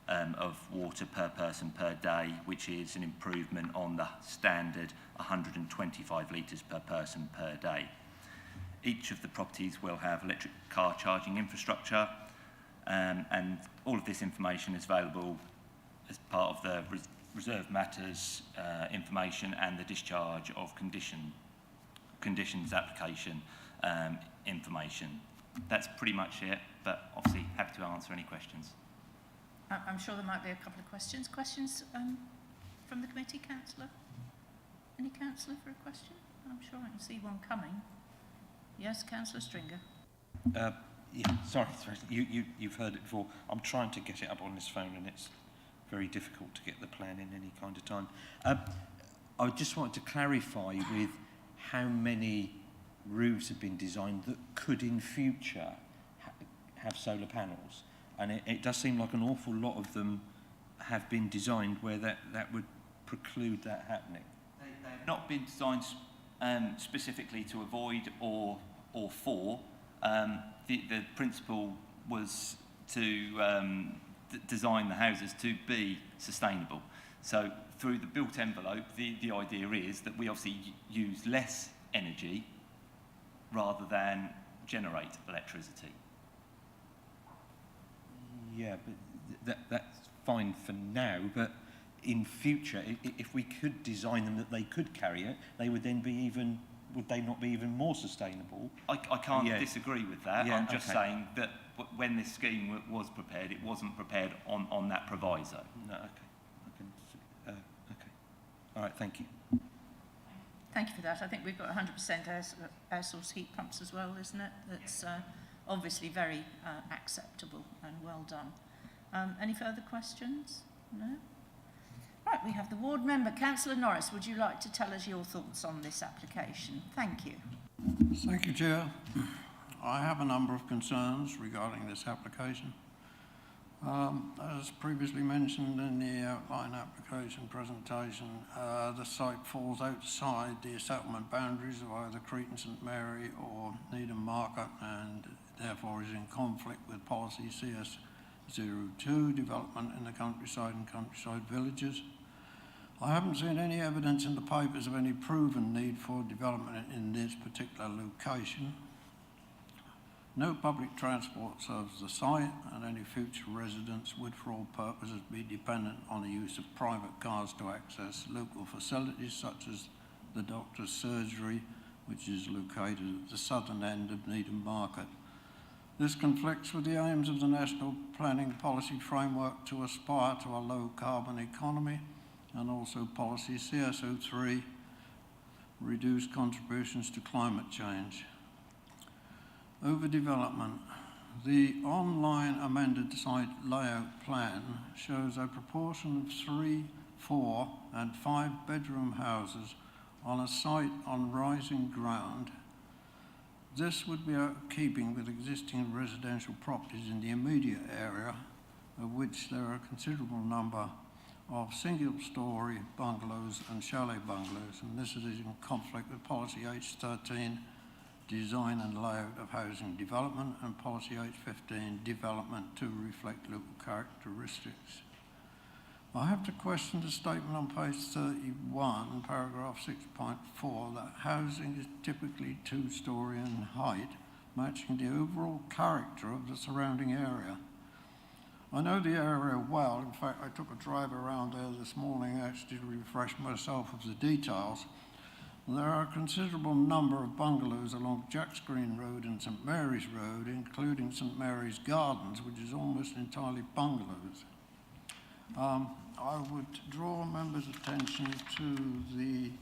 of water per person per day, which is an improvement on the standard 125 litres per person per day. Each of the properties will have electric car charging infrastructure, and all of this information is available as part of the reserve matters information and the discharge of conditions application information. That's pretty much it, but obviously happy to answer any questions. I'm sure there might be a couple of questions. Questions from the committee, councillor? Any councillor for a question? I'm sure I can see one coming. Yes, Councillor Stringer. Yeah, sorry, you've heard it before. I'm trying to get it up on this phone and it's very difficult to get the plan in any kind of time. I just wanted to clarify with how many roofs have been designed that could in future have solar panels. And it does seem like an awful lot of them have been designed where that would preclude that happening. They've not been designed specifically to avoid or for. The principle was to design the houses to be sustainable. So through the built envelope, the idea is that we obviously use less energy rather than generate electricity. Yeah, but that's fine for now, but in future, if we could design them that they could carry it, they would then be would they not be even more sustainable? I can't disagree with that. Yeah, I'm just saying that when this scheme was prepared, it wasn't prepared on that proviso. No, okay. Okay. All right, thank you. Thank you for that. I think we've got 100% air source heat pumps as well, isn't it? That's obviously very acceptable and well done. Any further questions? No? Right, we have the ward member. Councillor Norris, would you like to tell us your thoughts on this application? Thank you. Thank you, Chair. I have a number of concerns regarding this application. As previously mentioned in the outline application presentation, the site falls outside the settlement boundaries of either Creeting, St Mary or Needham Market, and therefore is in conflict with policy CS02, development in the countryside and countryside villages. I haven't seen any evidence in the papers of any proven need for development in this particular location. No public transport serves the site, and any future residents would for all purposes be dependent on the use of private cars to access local facilities such as the doctor's surgery, which is located at the southern end of Needham Market. This conflicts with the aims of the National Planning Policy Framework to aspire to a low carbon economy, and also policy CS03, reduce contributions to climate change. Overdevelopment. The online amended site layout plan shows a proportion of 3, 4 and 5 bedroom houses on a site on rising ground. This would be out of keeping with existing residential properties in the immediate area, of which there are a considerable number of single-storey bungalows and chalet bungalows, and this is in conflict with policy H13, design and layout of housing development, and policy H15, development to reflect local characteristics. I have to question the statement on page 31, paragraph 6.4, that housing is typically 2-storey in height, matching the overall character of the surrounding area. I know the area well. In fact, I took a drive around there this morning actually to refresh myself of the details. There are a considerable number of bungalows along Jack's Green Road and St Mary's Road, including St Mary's Gardens, which is almost entirely bungalows. I would draw members' attention to the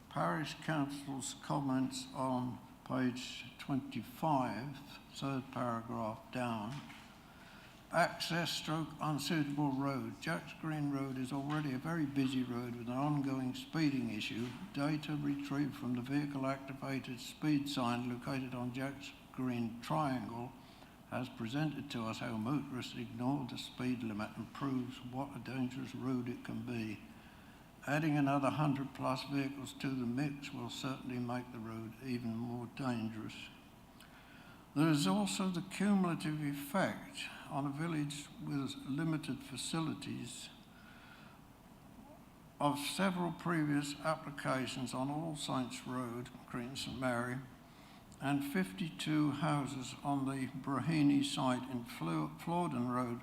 Parish Council's comments on page 25, third paragraph down. access stroke unsuitable road. Jacks Green Road is already a very busy road with an ongoing speeding issue. Data retrieved from the vehicle activated speed sign located on Jacks Green Triangle has presented to us how motorists ignore the speed limit and proves what a dangerous road it can be. Adding another 100 plus vehicles to the mix will certainly make the road even more dangerous. There is also the cumulative effect on a village with limited facilities of several previous applications on All Saints Road, Creeting St Mary, and 52 houses on the Brahini site in Florden Road,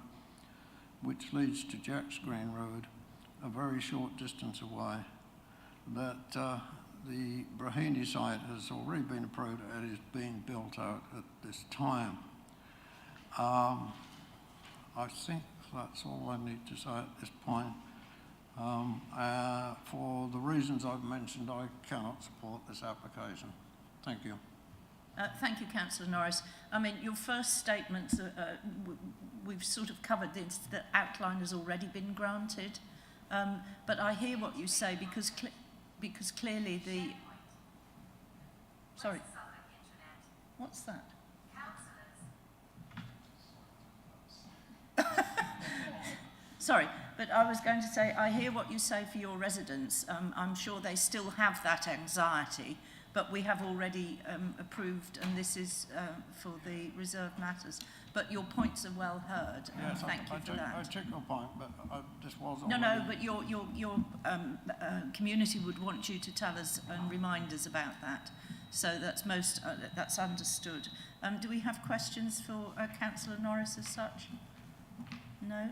which leads to Jacks Green Road, a very short distance away. That the Brahini site has already been approved and is being built out at this time. I think that's all I need to say at this point. For the reasons I've mentioned, I cannot support this application. Thank you. Thank you, Councillor Norris. I mean, your first statement, we've sort of covered this, the outline has already been granted. But I hear what you say because clearly the... Sorry. What's that? Sorry, but I was going to say, I hear what you say for your residents. I'm sure they still have that anxiety, but we have already approved, and this is for the reserved matters. But your points are well heard, and yes, thank you for that. I take your point, but this was No, already... no, but your community would want you to tell us and remind us about that. So that's understood. Do we have questions for Councillor Norris as such? No?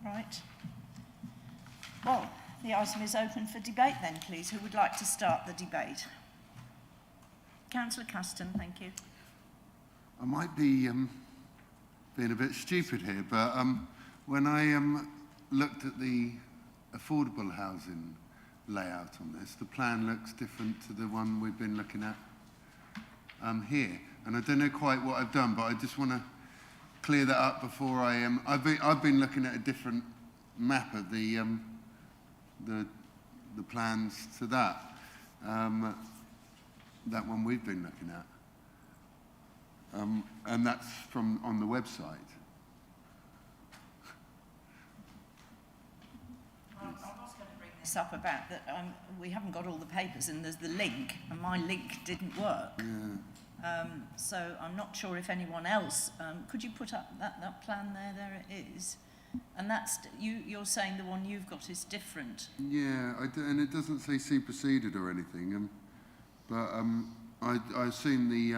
Right. Well, the item is open for debate then, please. Who would like to start the debate? Councillor Caston, thank you. I might be being a bit stupid here, but when I looked at the affordable housing layout on this, the plan looks different to the one we've been looking at here. And I don't know quite what I've done, but I just want to clear that up before I I've been looking at a different map of the plans to that one we've been looking at. And that's from on the website. I was going to bring this up about that we haven't got all the papers and there's the link, and my link didn't work. Yeah. So I'm not sure if anyone else, could you put up that plan there? There it is. And that's, you're saying the one you've got is different. Yeah, and it doesn't say superseded or anything. But I assume the...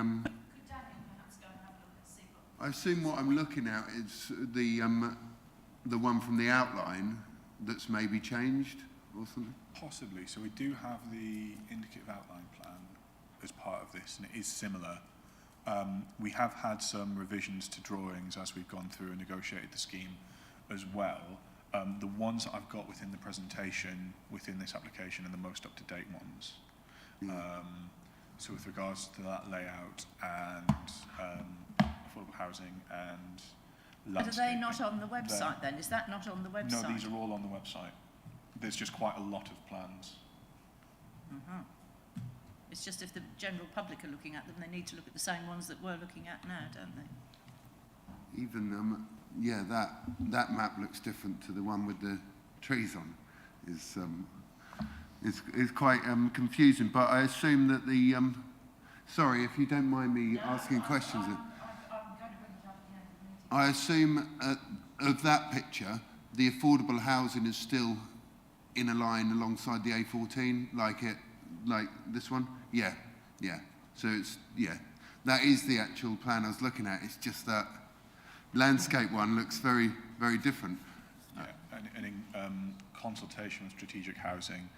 I assume what I'm looking at is the one from the outline that's maybe changed or something. Possibly. So we do have the indicative outline plan as part of this, and it is similar. We have had some revisions to drawings as we've gone through and negotiated the scheme as well. The ones that I've got within the presentation, within this application, are the most up-to-date ones. So with regards to that layout and affordable housing and But are they not on the website then? Is that not on the website? No, these are all on the website. There's just quite a lot of plans. It's just if the general public are looking at them, they need to look at the same ones that we're looking at now, don't they? Even, yeah, that map looks different to the one with the trees on. Is quite confusing, but I assume that the... sorry, if you don't mind me asking questions. I assume of that picture, the affordable housing is still in a line alongside the A14, like this one? Yeah. So it's, that is the actual plan I was looking at. It's just that landscape one looks very, very different. Yeah, and in consultation with strategic housing,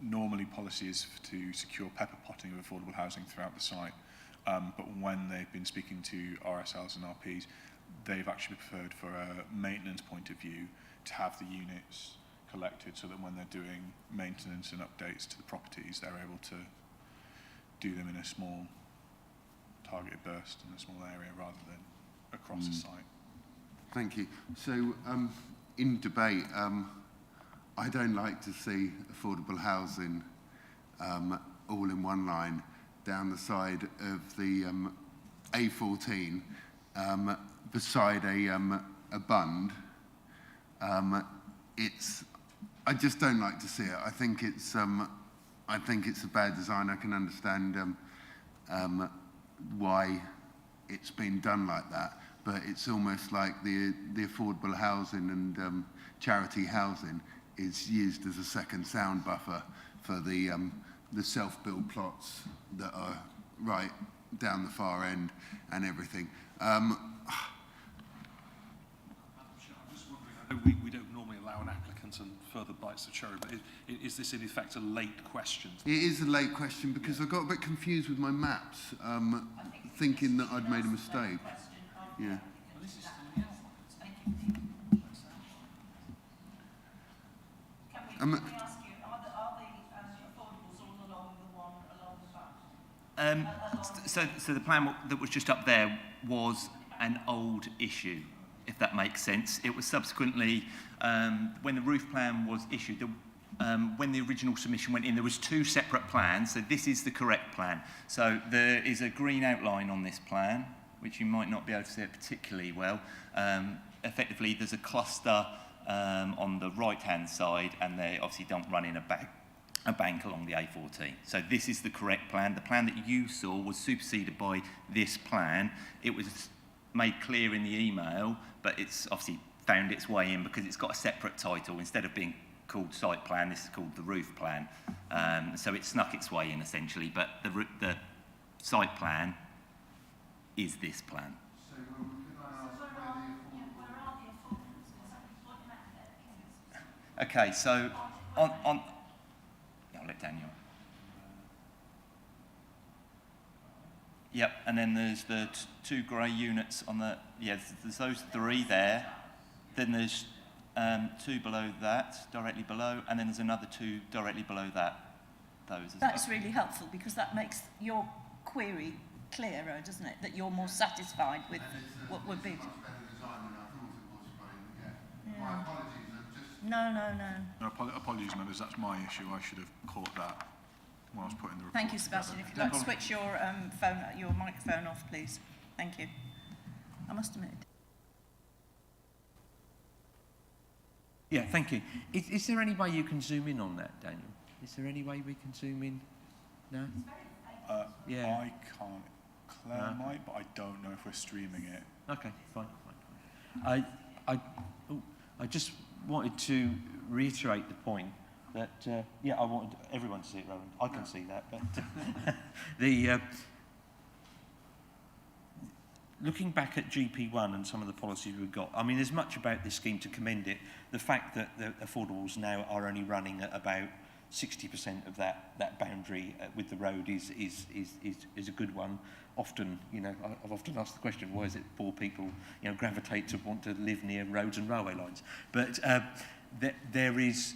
normally policy is to secure pepper potting of affordable housing throughout the site. But when they've been speaking to RSLs and RPs, they've actually preferred, for a maintenance point of view, to have the units collected so that when they're doing maintenance and updates to the properties, they're able to do them in a small targeted burst in a small area rather than across the site. Thank you. So, in debate, I don't like to see affordable housing all in one line down the side of the A14 beside a bund. I just don't like to see it. I think it's a bad design. I can understand why it's been done like that, but it's almost like the affordable housing and charity housing is used as a second sound buffer for the self-build plots that are right down the far end and everything. I'm just wondering, we don't normally allow an applicant and further bites of cherry, but is this in effect a late question? It is a late question because I got a bit confused with my maps, thinking that I'd made a mistake. Yeah. Can we ask you, are the affordables all along the one along the back? So the plan that was just up there was an old issue, if that makes sense. It was subsequently, when the roof plan was issued, when the original submission went in, there was two separate plans. So this is the correct plan. So there is a green outline on this plan, which you might not be able to see it particularly well. Effectively, there's a cluster on the right-hand side, and they obviously don't run in a bank along the A14. So this is the correct plan. The plan that you saw was superseded by this plan. It was made clear in the email, but it's obviously found its way in because it's got a separate title. Instead of being called site plan, this is called the roof plan. So it snuck its way in essentially, but the site plan is this plan. Okay, so I'll let Daniel. Yep, and then there's the two grey units on the, there's those three there. Then there's two below that, directly below, and then there's another two directly below that. That's really helpful because that makes your query clearer, doesn't it? That you're more satisfied with what would be. Yeah. No. Apologies, members. That's my issue. I should have caught that when I was putting the report. Thank you, Sebastian. If you'd like to switch your your microphone off, please. Thank you. I must admit. Yeah, thank you. Is there any way you can zoom in on that, Daniel? Is there any way we can zoom in? No? Yeah. I can't. Claire might, but I don't know if we're streaming it. Okay, fine. I just wanted to reiterate the point that, I wanted everyone to see it, Roland. I can see that, but looking back at GP1 and some of the policies we've got, I mean, there's much about this scheme to commend it. The fact that the affordables now are only running at about 60% of that boundary with the road is a good one. Often, I've often asked the question, why is it poor people, gravitate to want to live near roads and railway lines? But there is,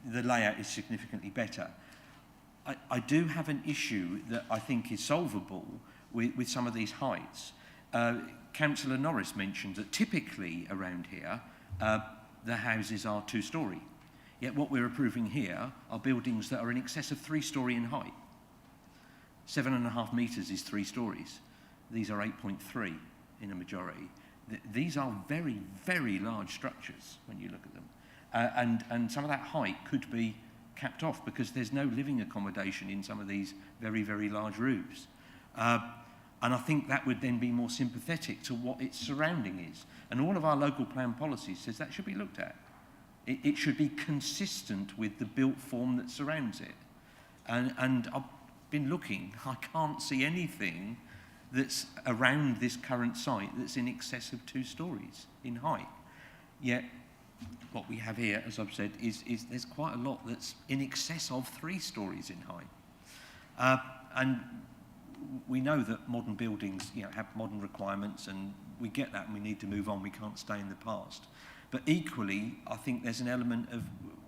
the layout is significantly better. I do have an issue that I think is solvable with some of these heights. Councillor Norris mentioned that typically around here, the houses are 2-storey. Yet what we're approving here are buildings that are in excess of 3-storey in height. 7.5 metres is 3 stories. These are 8.3 in a majority. These are very, very large structures when you look at them. And some of that height could be capped off because there's no living accommodation in some of these very, very large roofs. And I think that would then be more sympathetic to what its surrounding is. And all of our local plan policy says that should be looked at. It should be consistent with the built form that surrounds it. And I've been looking, I can't see anything that's around this current site that's in excess of 2 stories in height. Yet, what we have here, as I've said, is there's quite a lot that's in excess of 3 stories in height. And we know that modern buildings, have modern requirements, and we get that and we need to move on. We can't stay in the past. But equally, I think there's an element of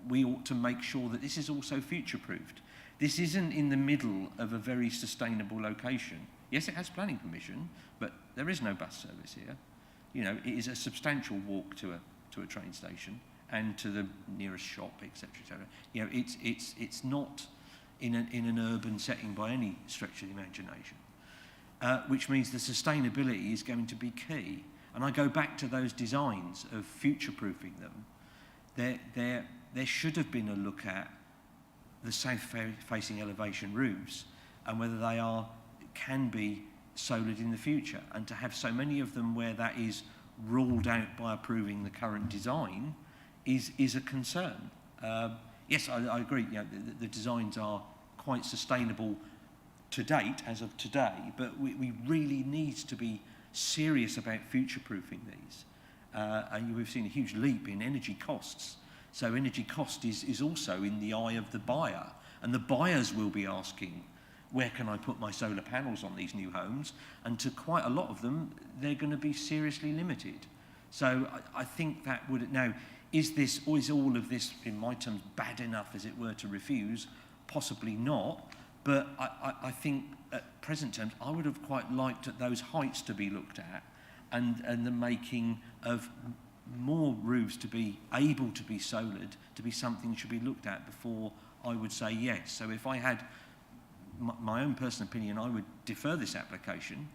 we ought to make sure that this is also future-proofed. This isn't in the middle of a very sustainable location. Yes, it has planning permission, but there is no bus service here. You know, it is a substantial walk to a train station and to the nearest shop, etc., etc. You know, it's not in an urban setting by any stretch of the imagination, which means the sustainability is going to be key. And I go back to those designs of future-proofing them. There should have been a look at the south-facing elevation roofs and whether they can be solared in the future. And to have so many of them where that is ruled out by approving the current design is a concern. Yes, I agree. You know, the designs are quite sustainable to date, as of today, but we really need to be serious about future-proofing these. And we've seen a huge leap in energy costs. So energy cost is also in the eye of the buyer. And the buyers will be asking, where can I put my solar panels on these new homes? And to quite a lot of them, they're going to be seriously limited. So I think that would... Now, is all of this, in my terms, bad enough, as it were, to refuse? Possibly not. But I think at present terms, I would have quite liked those heights to be looked at and the making of more roofs to be able to be solared, to be something that should be looked at before I would say yes. So if I had my own personal opinion, I would defer this application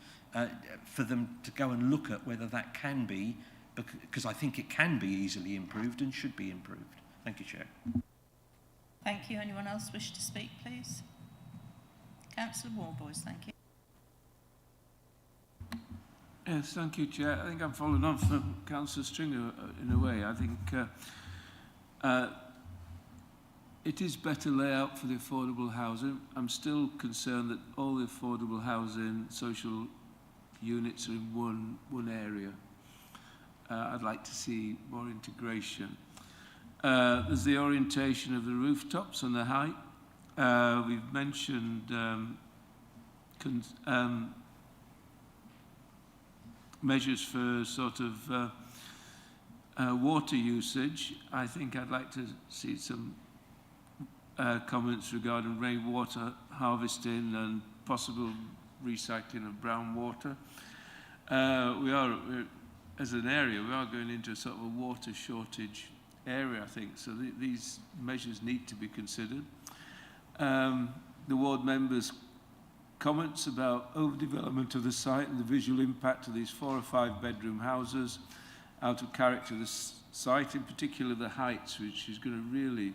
for them to go and look at whether that can be, because I think it can be easily improved and should be improved. Thank you, Chair. Thank you. Anyone else wish to speak, please? Councillor Warboys, thank you. Yes, thank you, Chair. I think I'm following on from Councillor Stringer in a way. I think it is better layout for the affordable housing. I'm still concerned that all the affordable housing, social units are in one area. I'd like to see more integration. There's the orientation of the rooftops and the height. We've mentioned measures for sort of water usage. I think I'd like to see some comments regarding rainwater harvesting and possible recycling of brown water. As an area, we are going into sort of a water shortage area, I think, so these measures need to be considered. The ward members' comments about overdevelopment of the site and the visual impact of these 4 or 5 bedroom houses out of character of the site, in particular the heights, which is going to really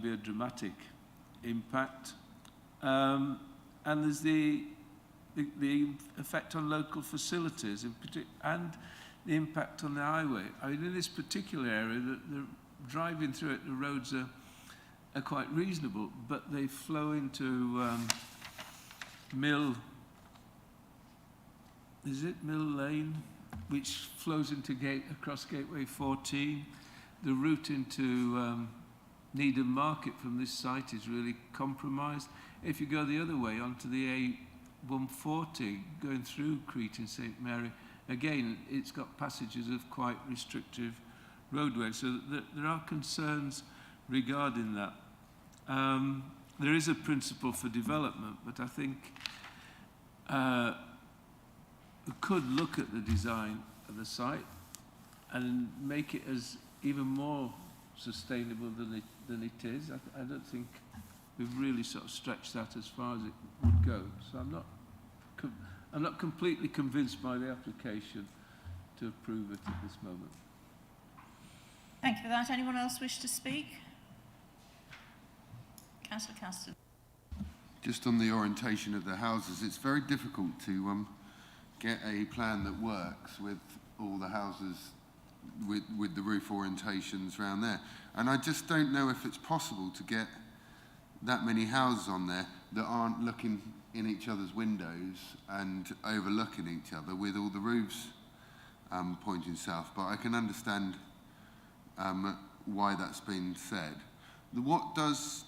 be a dramatic impact. And there's the effect on local facilities and the impact on the highway. I mean, in this particular area, the driving through it, the roads are quite reasonable, but they flow into Mill Lane, which flows into across Gateway 14. The route into Needham Market from this site is really compromised. If you go the other way onto the A140, going through Creeting St Mary, again, it's got passages of quite restrictive roadways. So there are concerns regarding that. There is a principle for development, but I think we could look at the design of the site and make it as even more sustainable than it is. I don't think we've really sort of stretched that as far as it would go. So I'm not completely convinced by the application to approve it at this moment. Thank you for that. Anyone else wish to speak? Councillor Caston. Just on the orientation of the houses, it's very difficult to get a plan that works with all the houses with the roof orientations around there. And I just don't know if it's possible to get that many houses on there that aren't looking in each other's windows and overlooking each other with all the roofs pointing south. But I can understand why that's been said. What does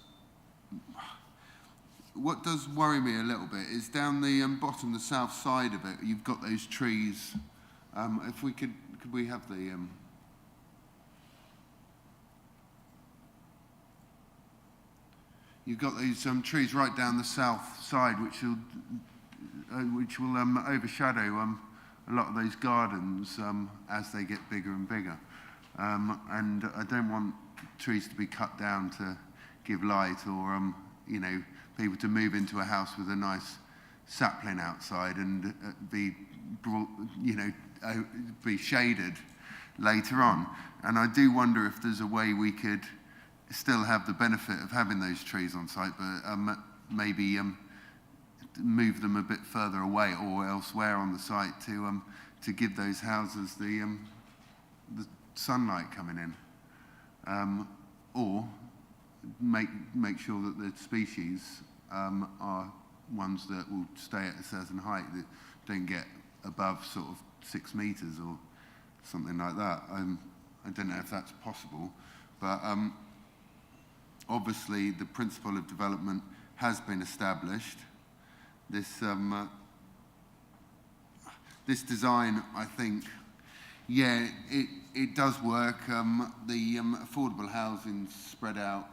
worry me a little bit is down the bottom, the south side of it, you've got those trees. If we could we have the... You've got these trees right down the south side, which will overshadow a lot of those gardens as they get bigger and bigger. And I don't want trees to be cut down to give light, or you know, people to move into a house with a nice sapling outside and be brought, you know, be shaded later on. And I do wonder if there's a way we could still have the benefit of having those trees on site, but maybe move them a bit further away or elsewhere on the site to give those houses the sunlight coming in, or make sure that the species are ones that will stay at a certain height, that don't get above sort of 6 meters or something like that. I don't know if that's possible, but obviously the principle of development has been established. This design, I think, yeah, it does work. The affordable housing spread out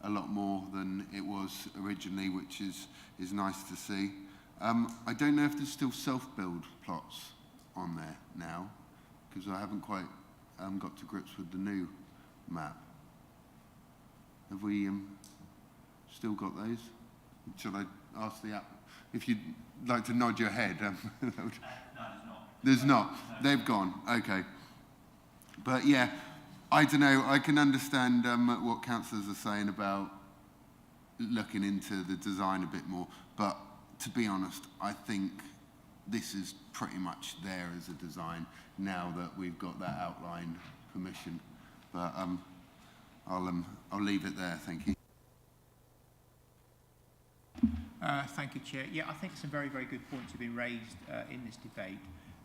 a lot more than it was originally, which is nice to see. I don't know if there's still self-build plots on there now, because I haven't quite got to grips with the new map. Have we still got those? Shall I ask the app? If you'd like to nod your head. No, there's not. There's not. No. They've gone. Okay. But yeah, I don't know. I can understand what councillors are saying about looking into the design a bit more. But to be honest, I think this is pretty much there as a design now that we've got that outline permission. But I'll leave it there. Thank you. Thank you, Chair. Yeah, I think some very, very good points have been raised in this debate.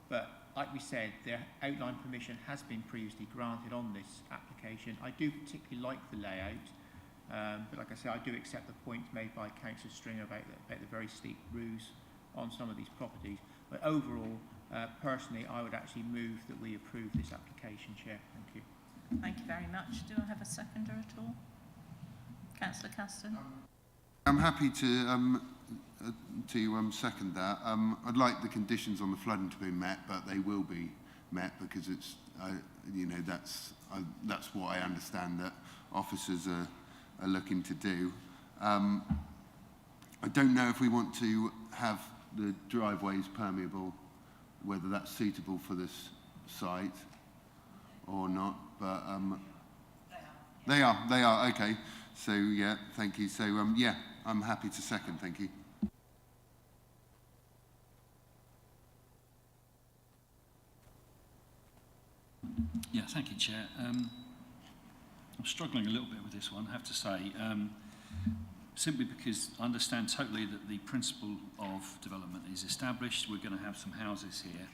But like we said, the outline permission has been previously granted on this application. I do particularly like the layout, but like I said, I do accept the points made by Councillor Stringer about the very steep roofs on some of these properties. But overall, personally, I would actually move that we approve this application, Chair. Thank you. Thank you very much. Do I have a seconder at all? Councillor Caston. I'm happy to second that. I'd like the conditions on the flooding to be met, but they will be met because it's, you know, that's what I understand that officers are looking to do. I don't know if we want to have the driveways permeable, whether that's suitable for this site or not, but they are, okay. So yeah, thank you. So yeah, I'm happy to second, thank you. Yeah, thank you, Chair. I'm struggling a little bit with this one, I have to say, simply because I understand totally that the principle of development is established. We're going to have some houses here,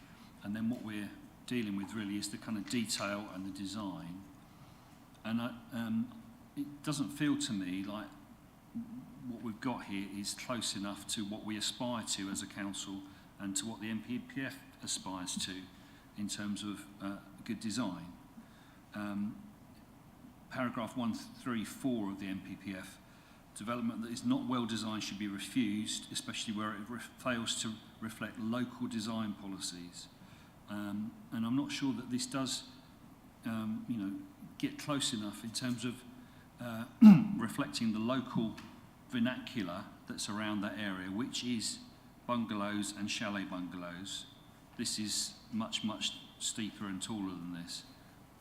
and then what we're dealing with really is the kind of detail and the design. And it doesn't feel to me like what we've got here is close enough to what we aspire to as a council and to what the NPPF aspires to in terms of good design. Paragraph 134 of the NPPF, development that is not well designed should be refused, especially where it fails to reflect local design policies. And I'm not sure that this does, you know, get close enough in terms of reflecting the local vernacular that's around that area, which is bungalows and chalet bungalows. This is much, much steeper and taller than this.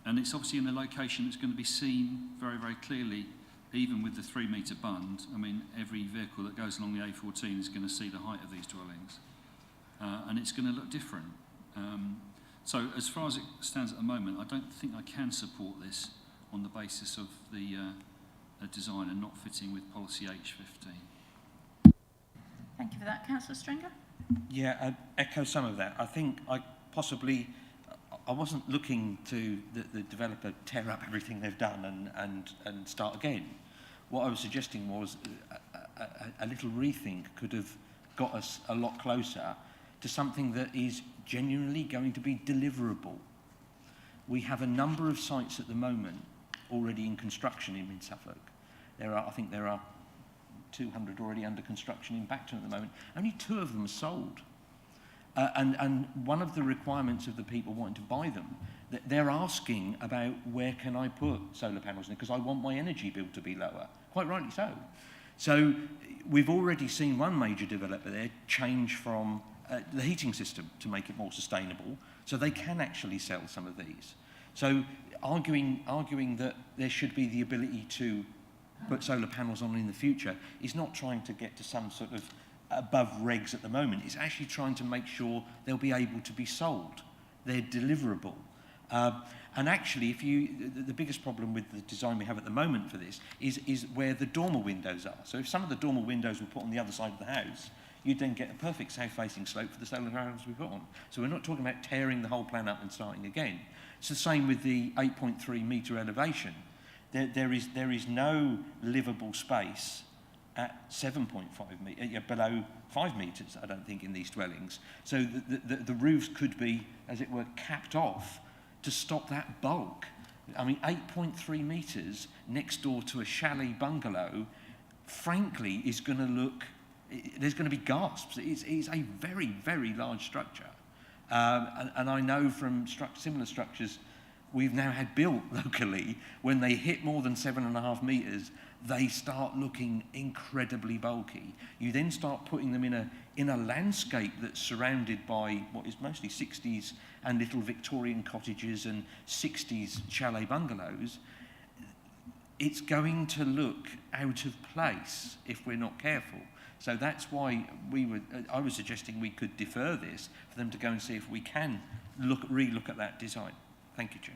And it's obviously in a location that's going to be seen very, very clearly, even with the 3 metre bund. I mean, every vehicle that goes along the A14 is going to see the height of these dwellings. And it's going to look different. So as far as it stands at the moment, I don't think I can support this on the basis of the design and not fitting with policy H15. Thank you for that. Councillor Stringer? Yeah, I echo some of that. I think I wasn't looking to the developer tear up everything they've done and start again. What I was suggesting was a little rethink could have got us a lot closer to something that is genuinely going to be deliverable. We have a number of sites at the moment already in construction in Mid-Suffolk. I think there are 200 already under construction in Bacton at the moment. Only 2 of them are sold. And one of the requirements of the people wanting to buy them, they're asking about where can I put solar panels in because I want my energy bill to be lower. Quite rightly so. So we've already seen one major developer there change from the heating system to make it more sustainable, so they can actually sell some of these. So arguing that there should be the ability to put solar panels on in the future is not trying to get to some sort of above regs at the moment. It's actually trying to make sure they'll be able to be sold. They're deliverable. And actually, the biggest problem with the design we have at the moment for this is where the dormer windows are. So if some of the dormer windows were put on the other side of the house, you'd then get a perfect south-facing slope for the solar panels we put on. So we're not talking about tearing the whole plan up and starting again. It's the same with the 8.3 metre elevation. There is no livable space at 7.5 metres, below 5 metres, I don't think, in these dwellings. So the roofs could be, as it were, capped off to stop that bulk. I mean, 8.3 metres next door to a chalet bungalow, frankly, is going to look, there's going to be gasps. It's a very, very large structure. And I know from similar structures we've now had built locally, when they hit more than 7.5 metres, they start looking incredibly bulky. You then start putting them in a landscape that's surrounded by what is mostly 60s and little Victorian cottages and 60s chalet bungalows. It's going to look out of place if we're not careful. So that's why I was suggesting we could defer this for them to go and see if we can re-look at that design. Thank you, Chair.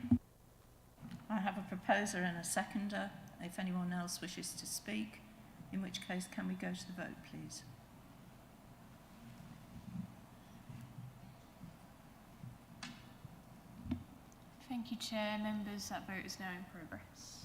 I have a proposer and a seconder. If anyone else wishes to speak, in which case can we go to the vote, please? Thank you, Chair. Members, that vote is now in progress.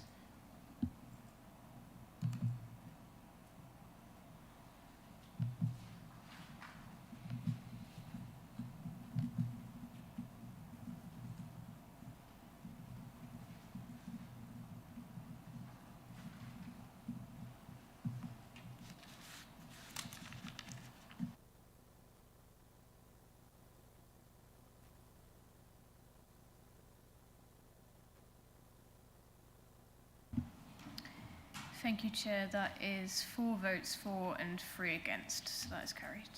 Thank you, Chair. That is 4 votes for and 3 against, so that is carried.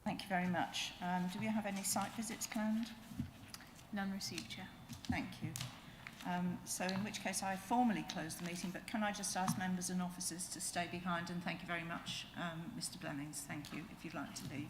Thank you very much. Do we have any site visits planned? None received, Chair. Thank you. So in which case I formally close the meeting, but can I just ask members and officers to stay behind, and thank you very much, Mr. Blemmings. Thank you, if you'd like to leave.